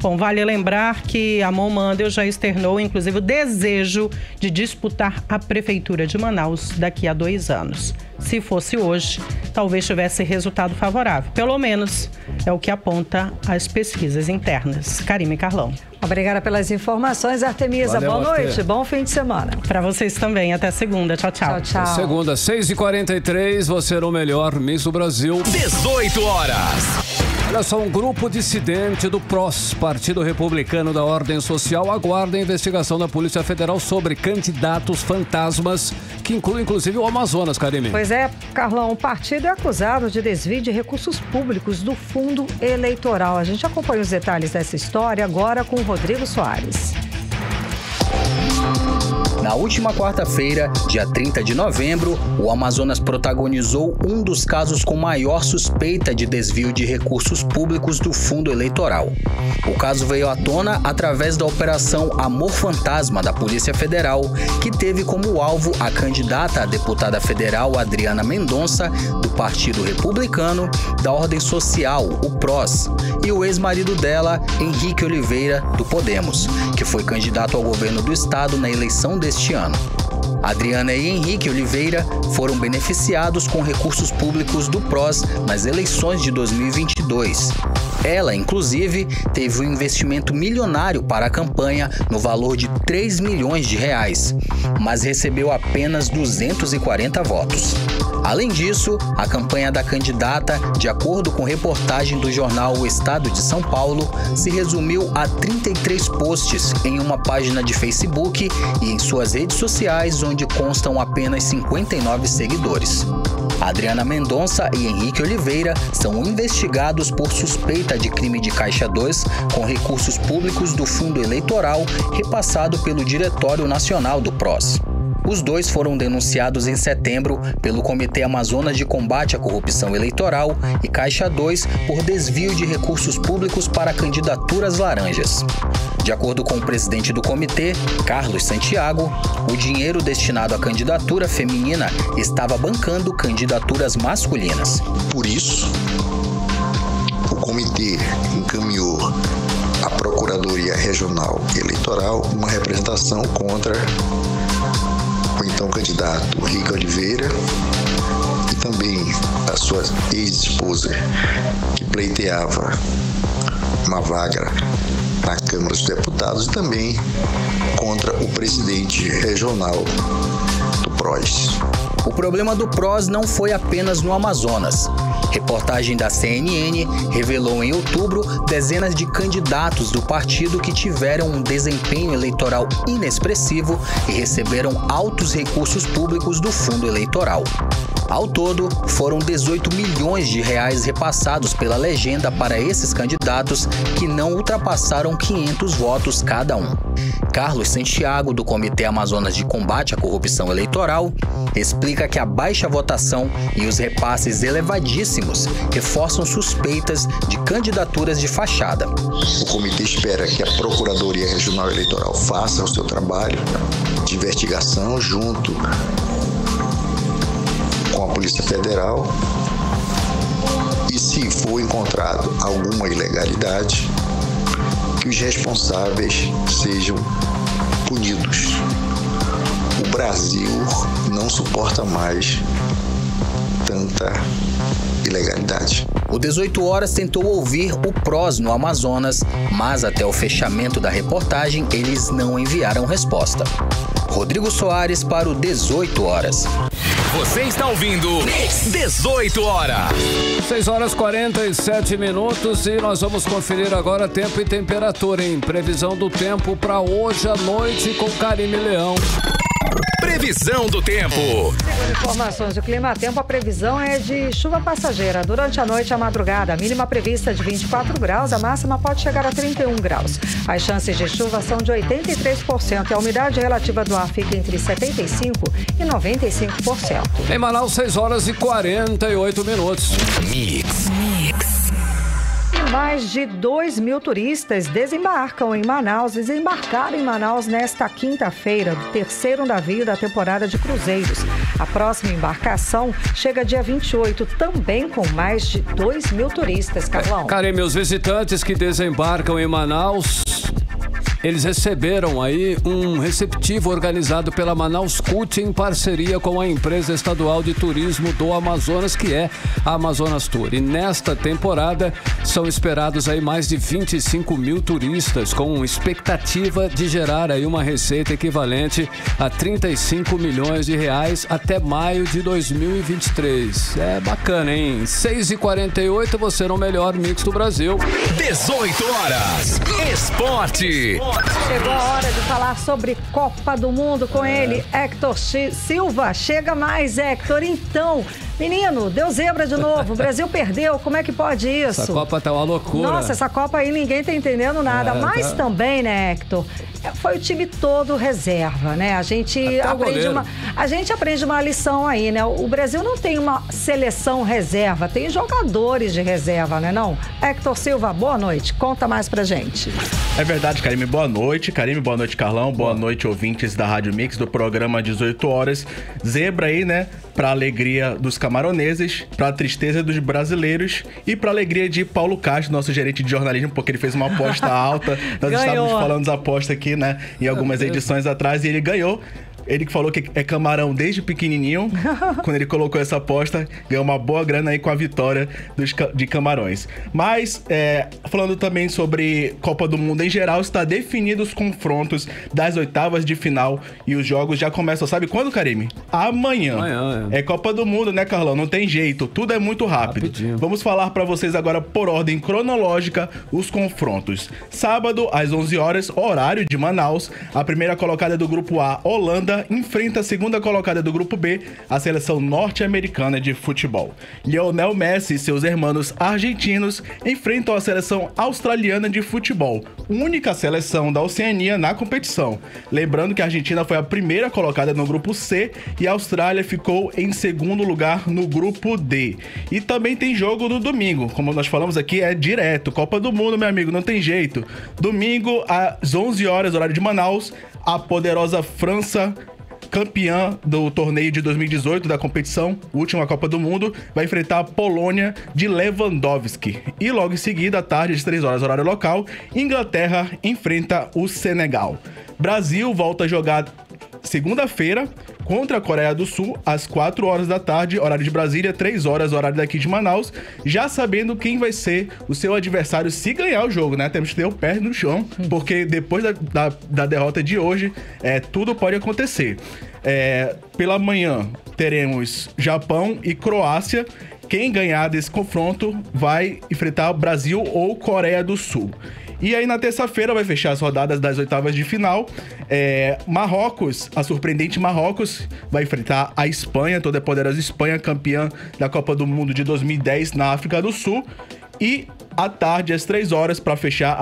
Bom, vale lembrar que Amon Mandel já externou, inclusive, o desejo de disputar a Prefeitura de Manaus daqui a 2 anos. Se fosse hoje, talvez tivesse resultado favorável. Pelo menos é o que aponta as pesquisas internas. Karime Carlão.
Obrigada pelas informações, Artemísia. Boa noite, bom fim de semana.
Para vocês também. Até segunda. Tchau, tchau.
Tchau, tchau.
Segunda, 6h43, você será o melhor Miss do Brasil.
18 horas.
Olha só, um grupo dissidente do PROS, Partido Republicano da Ordem Social, aguarda a investigação da Polícia Federal sobre candidatos fantasmas, que inclui inclusive o Amazonas, Karime.
Pois é, Carlão, o partido é acusado de desvio de recursos públicos do fundo eleitoral. A gente acompanha os detalhes dessa história agora com o Rodrigo Soares.
Na última quarta-feira, dia 30 de novembro, o Amazonas protagonizou um dos casos com maior suspeita de desvio de recursos públicos do fundo eleitoral. O caso veio à tona através da Operação Amor Fantasma da Polícia Federal, que teve como alvo a candidata a deputada federal Adriana Mendonça, do Partido Republicano da Ordem Social, o PROS, e o ex-marido dela, Henrique Oliveira, do Podemos, que foi candidato ao governo do estado na eleição deste ano. Adriana e Henrique Oliveira foram beneficiados com recursos públicos do PROS nas eleições de 2022. Ela, inclusive, teve um investimento milionário para a campanha no valor de 3 milhões de reais, mas recebeu apenas 240 votos. Além disso, a campanha da candidata, de acordo com reportagem do jornal O Estado de São Paulo, se resumiu a 33 posts em uma página de Facebook e em suas redes sociais, onde constam apenas 59 seguidores. Adriana Mendonça e Henrique Oliveira são investigados por suspeita de crime de Caixa 2 com recursos públicos do fundo eleitoral repassado pelo Diretório Nacional do PROS. Os dois foram denunciados em setembro pelo Comitê Amazonas de Combate à Corrupção Eleitoral e Caixa 2 por desvio de recursos públicos para candidaturas laranjas. De acordo com o presidente do comitê, Carlos Santiago, o dinheiro destinado à candidatura feminina estava bancando candidaturas masculinas.
Por isso, o comitê encaminhou à Procuradoria Regional Eleitoral uma representação contra o então candidato Henrique Oliveira e também a sua ex-esposa, que pleiteava uma vaga na Câmara dos Deputados, e também contra o presidente regional do PROS.
O problema do PROS não foi apenas no Amazonas. Reportagem da CNN revelou em outubro dezenas de candidatos do partido que tiveram um desempenho eleitoral inexpressivo e receberam altos recursos públicos do fundo eleitoral. Ao todo, foram 18 milhões de reais repassados pela legenda para esses candidatos que não ultrapassaram 500 votos cada um. Carlos Santiago, do Comitê Amazonas de Combate à Corrupção Eleitoral, explica que a baixa votação e os repasses elevadíssimos reforçam suspeitas de candidaturas de fachada.
O comitê espera que a Procuradoria Regional Eleitoral faça o seu trabalho de investigação junto com a Polícia Federal e, se for encontrado alguma ilegalidade, que os responsáveis sejam punidos. O Brasil não suporta mais tanta ilegalidade.
O 18 Horas tentou ouvir o PROS no Amazonas, mas até o fechamento da reportagem eles não enviaram resposta. Rodrigo Soares para o 18 Horas.
Você está ouvindo 18 Horas.
6 horas 47 minutos e nós vamos conferir agora tempo e temperatura, hein? Previsão do tempo para hoje à noite com Karime Leão.
Previsão do tempo.
Segundo informações do Climatempo, a previsão é de chuva passageira. Durante a noite e a madrugada, a mínima prevista é de 24 graus, a máxima pode chegar a 31 graus. As chances de chuva são de 83% e a umidade relativa do ar fica entre 75% e 95%.
Em Manaus, 6 horas e 48 minutos.
Mix.
Mais de 2 mil turistas desembarcaram em Manaus nesta quinta-feira, do terceiro navio da temporada de cruzeiros. A próxima embarcação chega dia 28, também com mais de 2 mil turistas, Carlão.
Karime, os visitantes que desembarcam em Manaus, eles receberam aí um receptivo organizado pela Manaus Cult em parceria com a empresa estadual de turismo do Amazonas, que é a Amazonas Tour. E nesta temporada são esperados aí mais de 25 mil turistas, com expectativa de gerar aí uma receita equivalente a 35 milhões de reais até maio de 2023. É bacana, hein? 6h48, você no melhor mix do Brasil.
18 Horas. Esporte.
Chegou a hora de falar sobre Copa do Mundo com ele, Hector Silva. Chega mais, Hector. Então, menino, deu zebra de novo. O Brasil perdeu. Como é que pode isso?
Essa Copa tá uma loucura.
Nossa, essa Copa aí ninguém tá entendendo nada. Mas também, né, Hector? Foi o time todo reserva, né? A gente aprende uma lição aí, né? O Brasil não tem uma seleção reserva, tem jogadores de reserva, né não? Hector Silva, boa noite. Conta mais pra gente.
É verdade, Karime. Boa noite. Karime, boa noite, Carlão. Boa noite, ouvintes da Rádio Mix, do programa 18 Horas. Zebra aí, né? Pra alegria dos camaroneses, pra tristeza dos brasileiros e pra alegria de Paulo Castro, nosso gerente de jornalismo, porque ele fez uma aposta alta. Nós estávamos falando das apostas aqui, né? Em algumas edições atrás, e ele ganhou. Ele que falou que é camarão desde pequenininho, quando ele colocou essa aposta, ganhou uma boa grana aí com a vitória de Camarões. Mas, falando também sobre Copa do Mundo em geral, está definidos os confrontos das oitavas de final e os jogos já começam, sabe quando, Karime? Amanhã. É Copa do Mundo, né, Carlão? Não tem jeito, tudo é muito rápido. Rapidinho. Vamos falar para vocês agora por ordem cronológica os confrontos. Sábado, às 11 horas, horário de Manaus, a primeira colocada do grupo A, Holanda, enfrenta a segunda colocada do grupo B, a seleção norte-americana de futebol. Lionel Messi e seus irmãos argentinos enfrentam a seleção australiana de futebol, única seleção da Oceania na competição. Lembrando que a Argentina foi a primeira colocada no grupo C e a Austrália ficou em segundo lugar no grupo D. E também tem jogo no domingo, como nós falamos aqui, é direto, Copa do Mundo, meu amigo, não tem jeito. Domingo, às 11 horas, horário de Manaus, a poderosa França, campeã do torneio de 2018 da competição, última Copa do Mundo, vai enfrentar a Polônia de Lewandowski. E logo em seguida, à tarde, às 3 horas, horário local, Inglaterra enfrenta o Senegal. Brasil volta a jogar segunda-feira contra a Coreia do Sul, às 4 horas da tarde, horário de Brasília, 3 horas, horário daqui de Manaus, já sabendo quem vai ser o seu adversário se ganhar o jogo, né? Temos que ter o pé no chão, porque depois da derrota de hoje, tudo pode acontecer. Pela manhã, teremos Japão e Croácia. Quem ganhar desse confronto vai enfrentar Brasil ou Coreia do Sul. E aí na terça-feira vai fechar as rodadas das oitavas de final. Marrocos, a surpreendente Marrocos, vai enfrentar a Espanha, toda a poderosa Espanha, campeã da Copa do Mundo de 2010 na África do Sul. E à tarde, às 3 horas, para fechar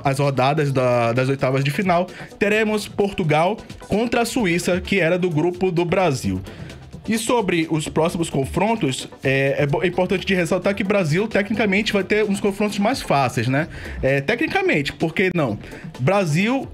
as rodadas das oitavas de final, teremos Portugal contra a Suíça, que era do grupo do Brasil. E sobre os próximos confrontos, é importante de ressaltar que o Brasil, tecnicamente, vai ter uns confrontos mais fáceis, né? Tecnicamente, por que não? Brasil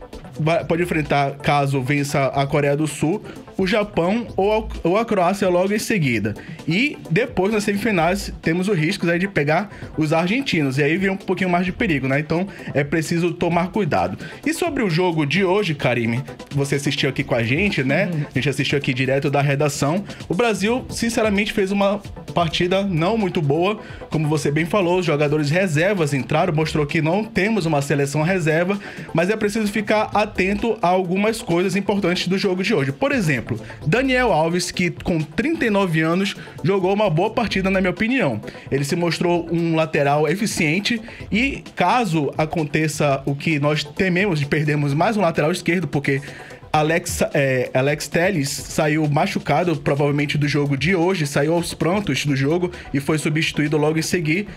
pode enfrentar, caso vença a Coreia do Sul, o Japão ou a Croácia logo em seguida. E depois, nas semifinais, temos o risco aí de pegar os argentinos. E aí vem um pouquinho mais de perigo, né? Então, é preciso tomar cuidado. E sobre o jogo de hoje, Karime, você assistiu aqui com a gente, né? A gente assistiu aqui direto da redação. O Brasil, sinceramente, fez uma partida não muito boa. Como você bem falou, os jogadores reservas entraram, mostrou que não temos uma seleção reserva, mas é preciso ficar atento a algumas coisas importantes do jogo de hoje. Por exemplo, Daniel Alves, que com 39 anos jogou uma boa partida, na minha opinião. Ele se mostrou um lateral eficiente e caso aconteça o que nós tememos de perdermos mais um lateral esquerdo, porque Alex Telles saiu machucado, provavelmente, do jogo de hoje, saiu aos prantos do jogo e foi substituído logo em seguida.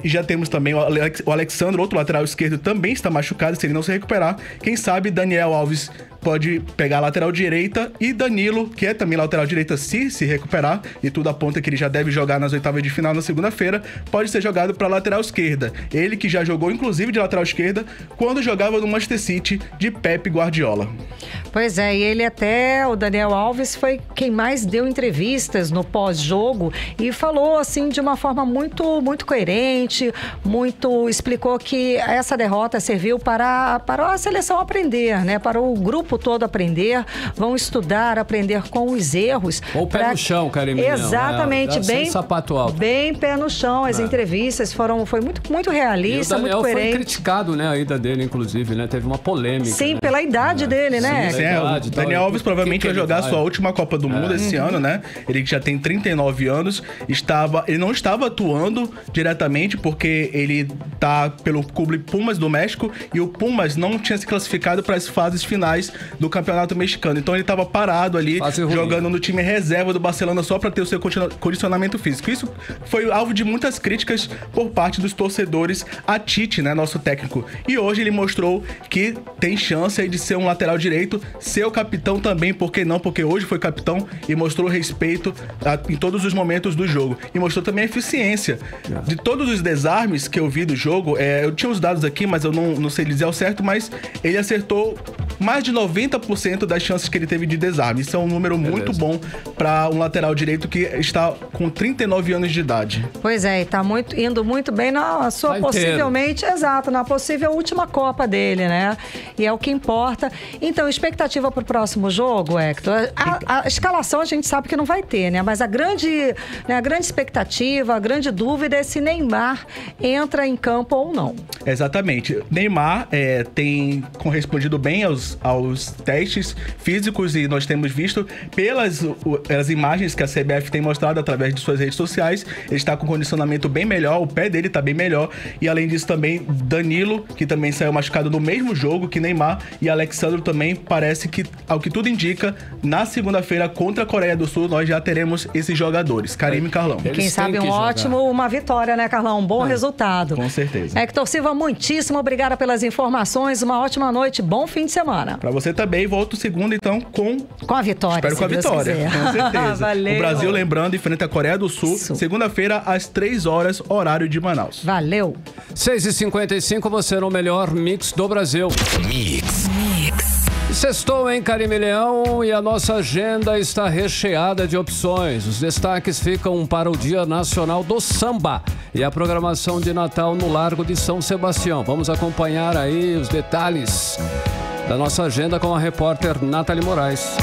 E já temos também o Alexandre, outro lateral esquerdo, também está machucado. Se ele não se recuperar, quem sabe Daniel Alves pode pegar a lateral direita e Danilo, que é também lateral direita, se recuperar, e tudo aponta que ele já deve jogar nas oitavas de final na segunda-feira, pode ser jogado para a lateral esquerda. Ele que já jogou, inclusive, de lateral esquerda, quando jogava no Manchester City de Pep Guardiola.
Pois é, e ele o Daniel Alves, foi quem mais deu entrevistas no pós-jogo e falou, assim, de uma forma muito, muito coerente, explicou que essa derrota serviu para a seleção aprender, né? Para o grupo todo aprender, vão estudar, aprender com os erros.
Ou o pé no chão, Karime.
Exatamente,
bem sapato alto.
Bem pé no chão. As entrevistas foi muito, muito realista, muito coerente.
Foi criticado, né, a ida dele, inclusive, né? Teve uma polêmica.
Sim,
né?
Pela idade dele, né?
Sim, o Daniel Alves provavelmente vai jogar sua última Copa do Mundo esse ano, né? Ele já tem 39 anos, ele não estava atuando diretamente porque ele tá pelo clube Pumas do México e o Pumas não tinha se classificado para as fases finais do Campeonato Mexicano. Então ele estava parado ali, jogando no time reserva do Barcelona só para ter o seu condicionamento físico. Isso foi alvo de muitas críticas por parte dos torcedores a Tite, né, nosso técnico. E hoje ele mostrou que tem chance aí de ser um lateral direito, ser o capitão também, por que não? Porque hoje foi capitão e mostrou respeito em todos os momentos do jogo. E mostrou também a eficiência. De todos os desarmes que eu vi do jogo, eu tinha os dados aqui, mas eu não sei dizer ao certo, mas ele acertou mais de 90% das chances que ele teve de desarme. Isso é um número muito bom para um lateral direito que está com 39 anos de idade.
Pois é, e tá indo muito bem na sua possivelmente, na possível última Copa dele, né? E é o que importa. Então, expectativa para o próximo jogo, Hector? A escalação a gente sabe que não vai ter, né? Mas a grande expectativa, a grande dúvida é se Neymar entra em campo ou não.
Exatamente. Neymar tem correspondido bem aos testes físicos e nós temos visto pelas imagens que a CBF tem mostrado através de suas redes sociais, ele está com um condicionamento bem melhor, o pé dele está bem melhor e além disso também Danilo, que também saiu machucado no mesmo jogo que Neymar, e Alexandro também parece que, ao que tudo indica, na segunda-feira contra a Coreia do Sul nós já teremos esses jogadores, Karime e Carlão.
Quem sabe uma vitória, né, Carlão? Um bom resultado.
Com certeza.
Hector Silva, muitíssimo obrigada pelas informações, uma ótima noite, bom fim de semana.
Para você também, volto segunda então com
a vitória.
Espero com a vitória, com certeza.
Valeu.
O Brasil, lembrando, enfrenta a Coreia do Sul, segunda-feira às 3 horas, horário de Manaus.
Valeu.
6h55, você no melhor mix do Brasil. Mix. Sextou, hein, Karime Leão? E a nossa agenda está recheada de opções. Os destaques ficam para o Dia Nacional do Samba e a programação de Natal no Largo de São Sebastião. Vamos acompanhar aí os detalhes da nossa agenda com a repórter Nathalie Moraes.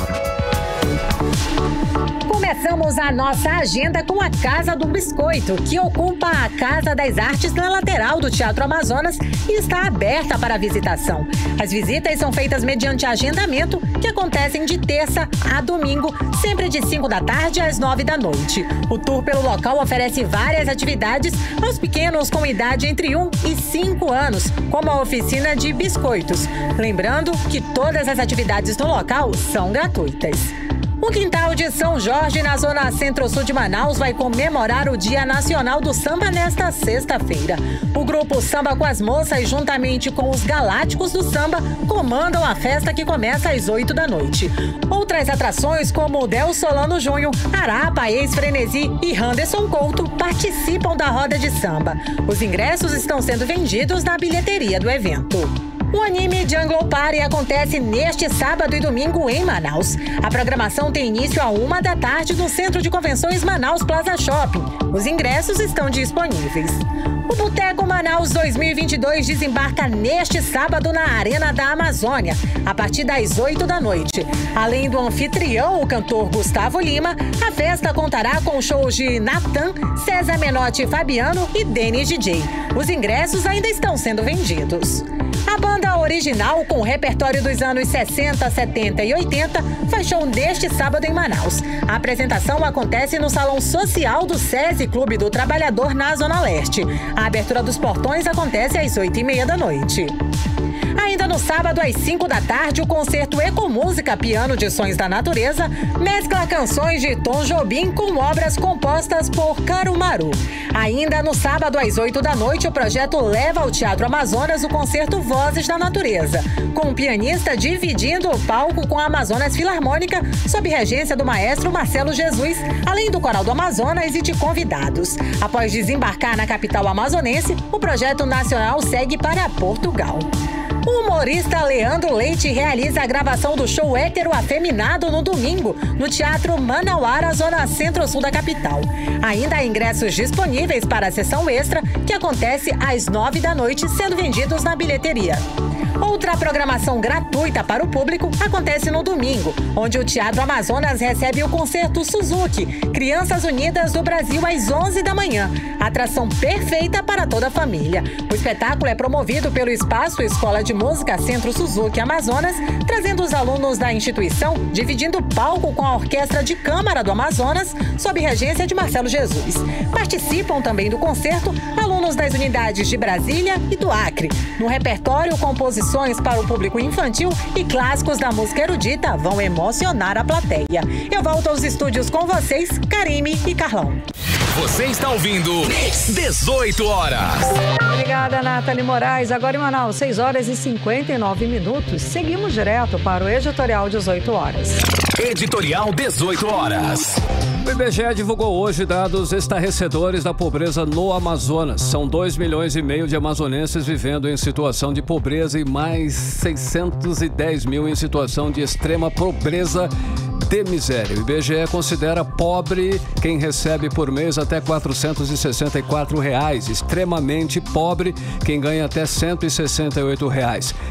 Começamos a nossa agenda com a Casa do Biscoito, que ocupa a Casa das Artes na lateral do Teatro Amazonas e está aberta para visitação. As visitas são feitas mediante agendamento, que acontecem de terça a domingo, sempre de 5 da tarde às 9 da noite. O tour pelo local oferece várias atividades aos pequenos com idade entre 1 e 5 anos, como a oficina de biscoitos. Lembrando que todas as atividades no local são gratuitas. O Quintal de São Jorge, na zona centro-sul de Manaus, vai comemorar o Dia Nacional do Samba nesta sexta-feira. O grupo Samba com as Moças, juntamente com os Galácticos do Samba, comandam a festa que começa às 8 da noite. Outras atrações, como o Del Solano Júnior, Arapa, Ex-Frenesi e Randerson Couto, participam da roda de samba. Os ingressos estão sendo vendidos na bilheteria do evento. O anime Jungle Party acontece neste sábado e domingo em Manaus. A programação tem início à 1 da tarde no Centro de Convenções Manaus Plaza Shopping. Os ingressos estão disponíveis. O Boteco Manaus 2022 desembarca neste sábado na Arena da Amazônia, a partir das 8 da noite. Além do anfitrião, o cantor Gustavo Lima, a festa contará com shows de Natan, César Menotti Fabiano e Denis DJ. Os ingressos ainda estão sendo vendidos. A banda original, com o repertório dos anos 60, 70 e 80, faz show neste sábado em Manaus. A apresentação acontece no Salão Social do SESI Clube do Trabalhador, na Zona Leste. A abertura dos portões acontece às 8h30 da noite. Ainda no sábado, às 5 da tarde, o concerto Ecomúsica Piano de Sons da Natureza mescla canções de Tom Jobim com obras compostas por Carumaru. Ainda no sábado, às 8 da noite, o projeto leva ao Teatro Amazonas o concerto Vozes da Natureza, com o pianista dividindo o palco com a Amazonas Filarmônica, sob regência do maestro Marcelo Jesus, além do Coral do Amazonas e de convidados. Após desembarcar na capital amazonense, o projeto nacional segue para Portugal. O humorista Leandro Leite realiza a gravação do show Hétero Afeminado no domingo, no Teatro Manauara, zona centro-sul da capital. Ainda há ingressos disponíveis para a sessão extra, que acontece às 9 da noite, sendo vendidos na bilheteria. Outra programação gratuita para o público acontece no domingo, onde o Teatro Amazonas recebe o concerto Suzuki, Crianças Unidas do Brasil, às 11 da manhã. Atração perfeita para toda a família. O espetáculo é promovido pelo Espaço Escola de Música Centro Suzuki Amazonas, trazendo os alunos da instituição, dividindo o palco com a Orquestra de Câmara do Amazonas, sob regência de Marcelo Jesus. Participam também do concerto alunos das unidades de Brasília e do Acre. No repertório, composições para o público infantil e clássicos da música erudita vão emocionar a plateia. Eu volto aos estúdios com vocês, Karime e Carlão.
Você está ouvindo 18 horas.
Obrigada, Nathalie Moraes. Agora em Manaus, 6 horas e 59 minutos. Seguimos direto para o Editorial 18 horas.
Editorial 18 horas.
O IBGE divulgou hoje dados estarrecedores da pobreza no Amazonas. São 2,5 milhões de amazonenses vivendo em situação de pobreza e mais 610 mil em situação de extrema pobreza de miséria. O IBGE considera pobre quem recebe por mês até R$ 464, extremamente pobre quem ganha até R$ 168.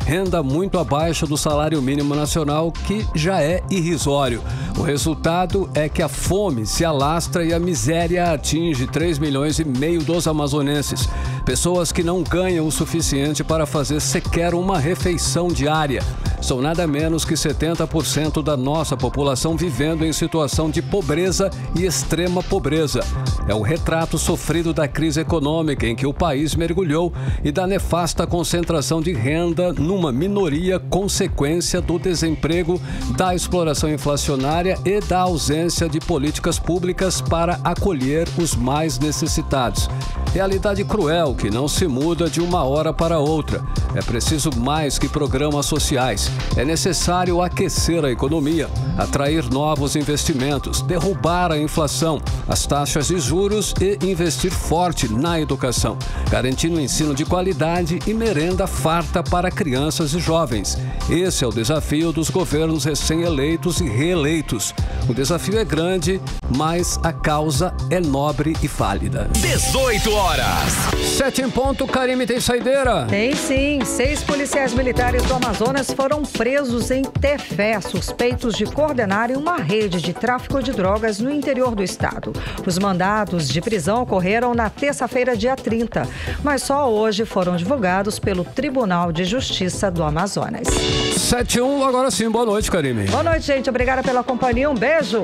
Renda muito abaixo do salário mínimo nacional, que já é irrisório. O resultado é que a fome se alastra e a miséria atinge 3,5 milhões dos amazonenses. Pessoas que não ganham o suficiente para fazer sequer uma refeição diária. São nada menos que 70% da nossa população vivendo em situação de pobreza e extrema pobreza. É o retrato sofrido da crise econômica em que o país mergulhou e da nefasta concentração de renda numa minoria, consequência do desemprego, da exploração inflacionária e da ausência de políticas públicas para acolher os mais necessitados. Realidade cruel que não se muda de uma hora para outra. É preciso mais que programas sociais. É necessário aquecer a economia, atrair novos investimentos, derrubar a inflação, as taxas de juros e investir forte na educação, garantindo ensino de qualidade e merenda farta para crianças e jovens. Esse é o desafio dos governos recém-eleitos e reeleitos. O desafio é grande, mas a causa é nobre e válida.
18 horas.
7 em ponto, Karime, tem saideira?
Tem sim. 6 policiais militares do Amazonas foram presos em Tefé, suspeitos de coordenarem uma rede de tráfico de drogas no interior do estado. Os mandados de prisão ocorreram na terça-feira, dia 30, mas só hoje foram divulgados pelo Tribunal de Justiça do Amazonas.
7-1, agora sim, boa noite, Karime.
Boa noite, gente. Obrigada pela companhia. Um beijo.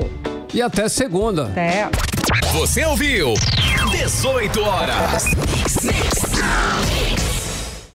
E até segunda.
Até.
Você ouviu 18 horas.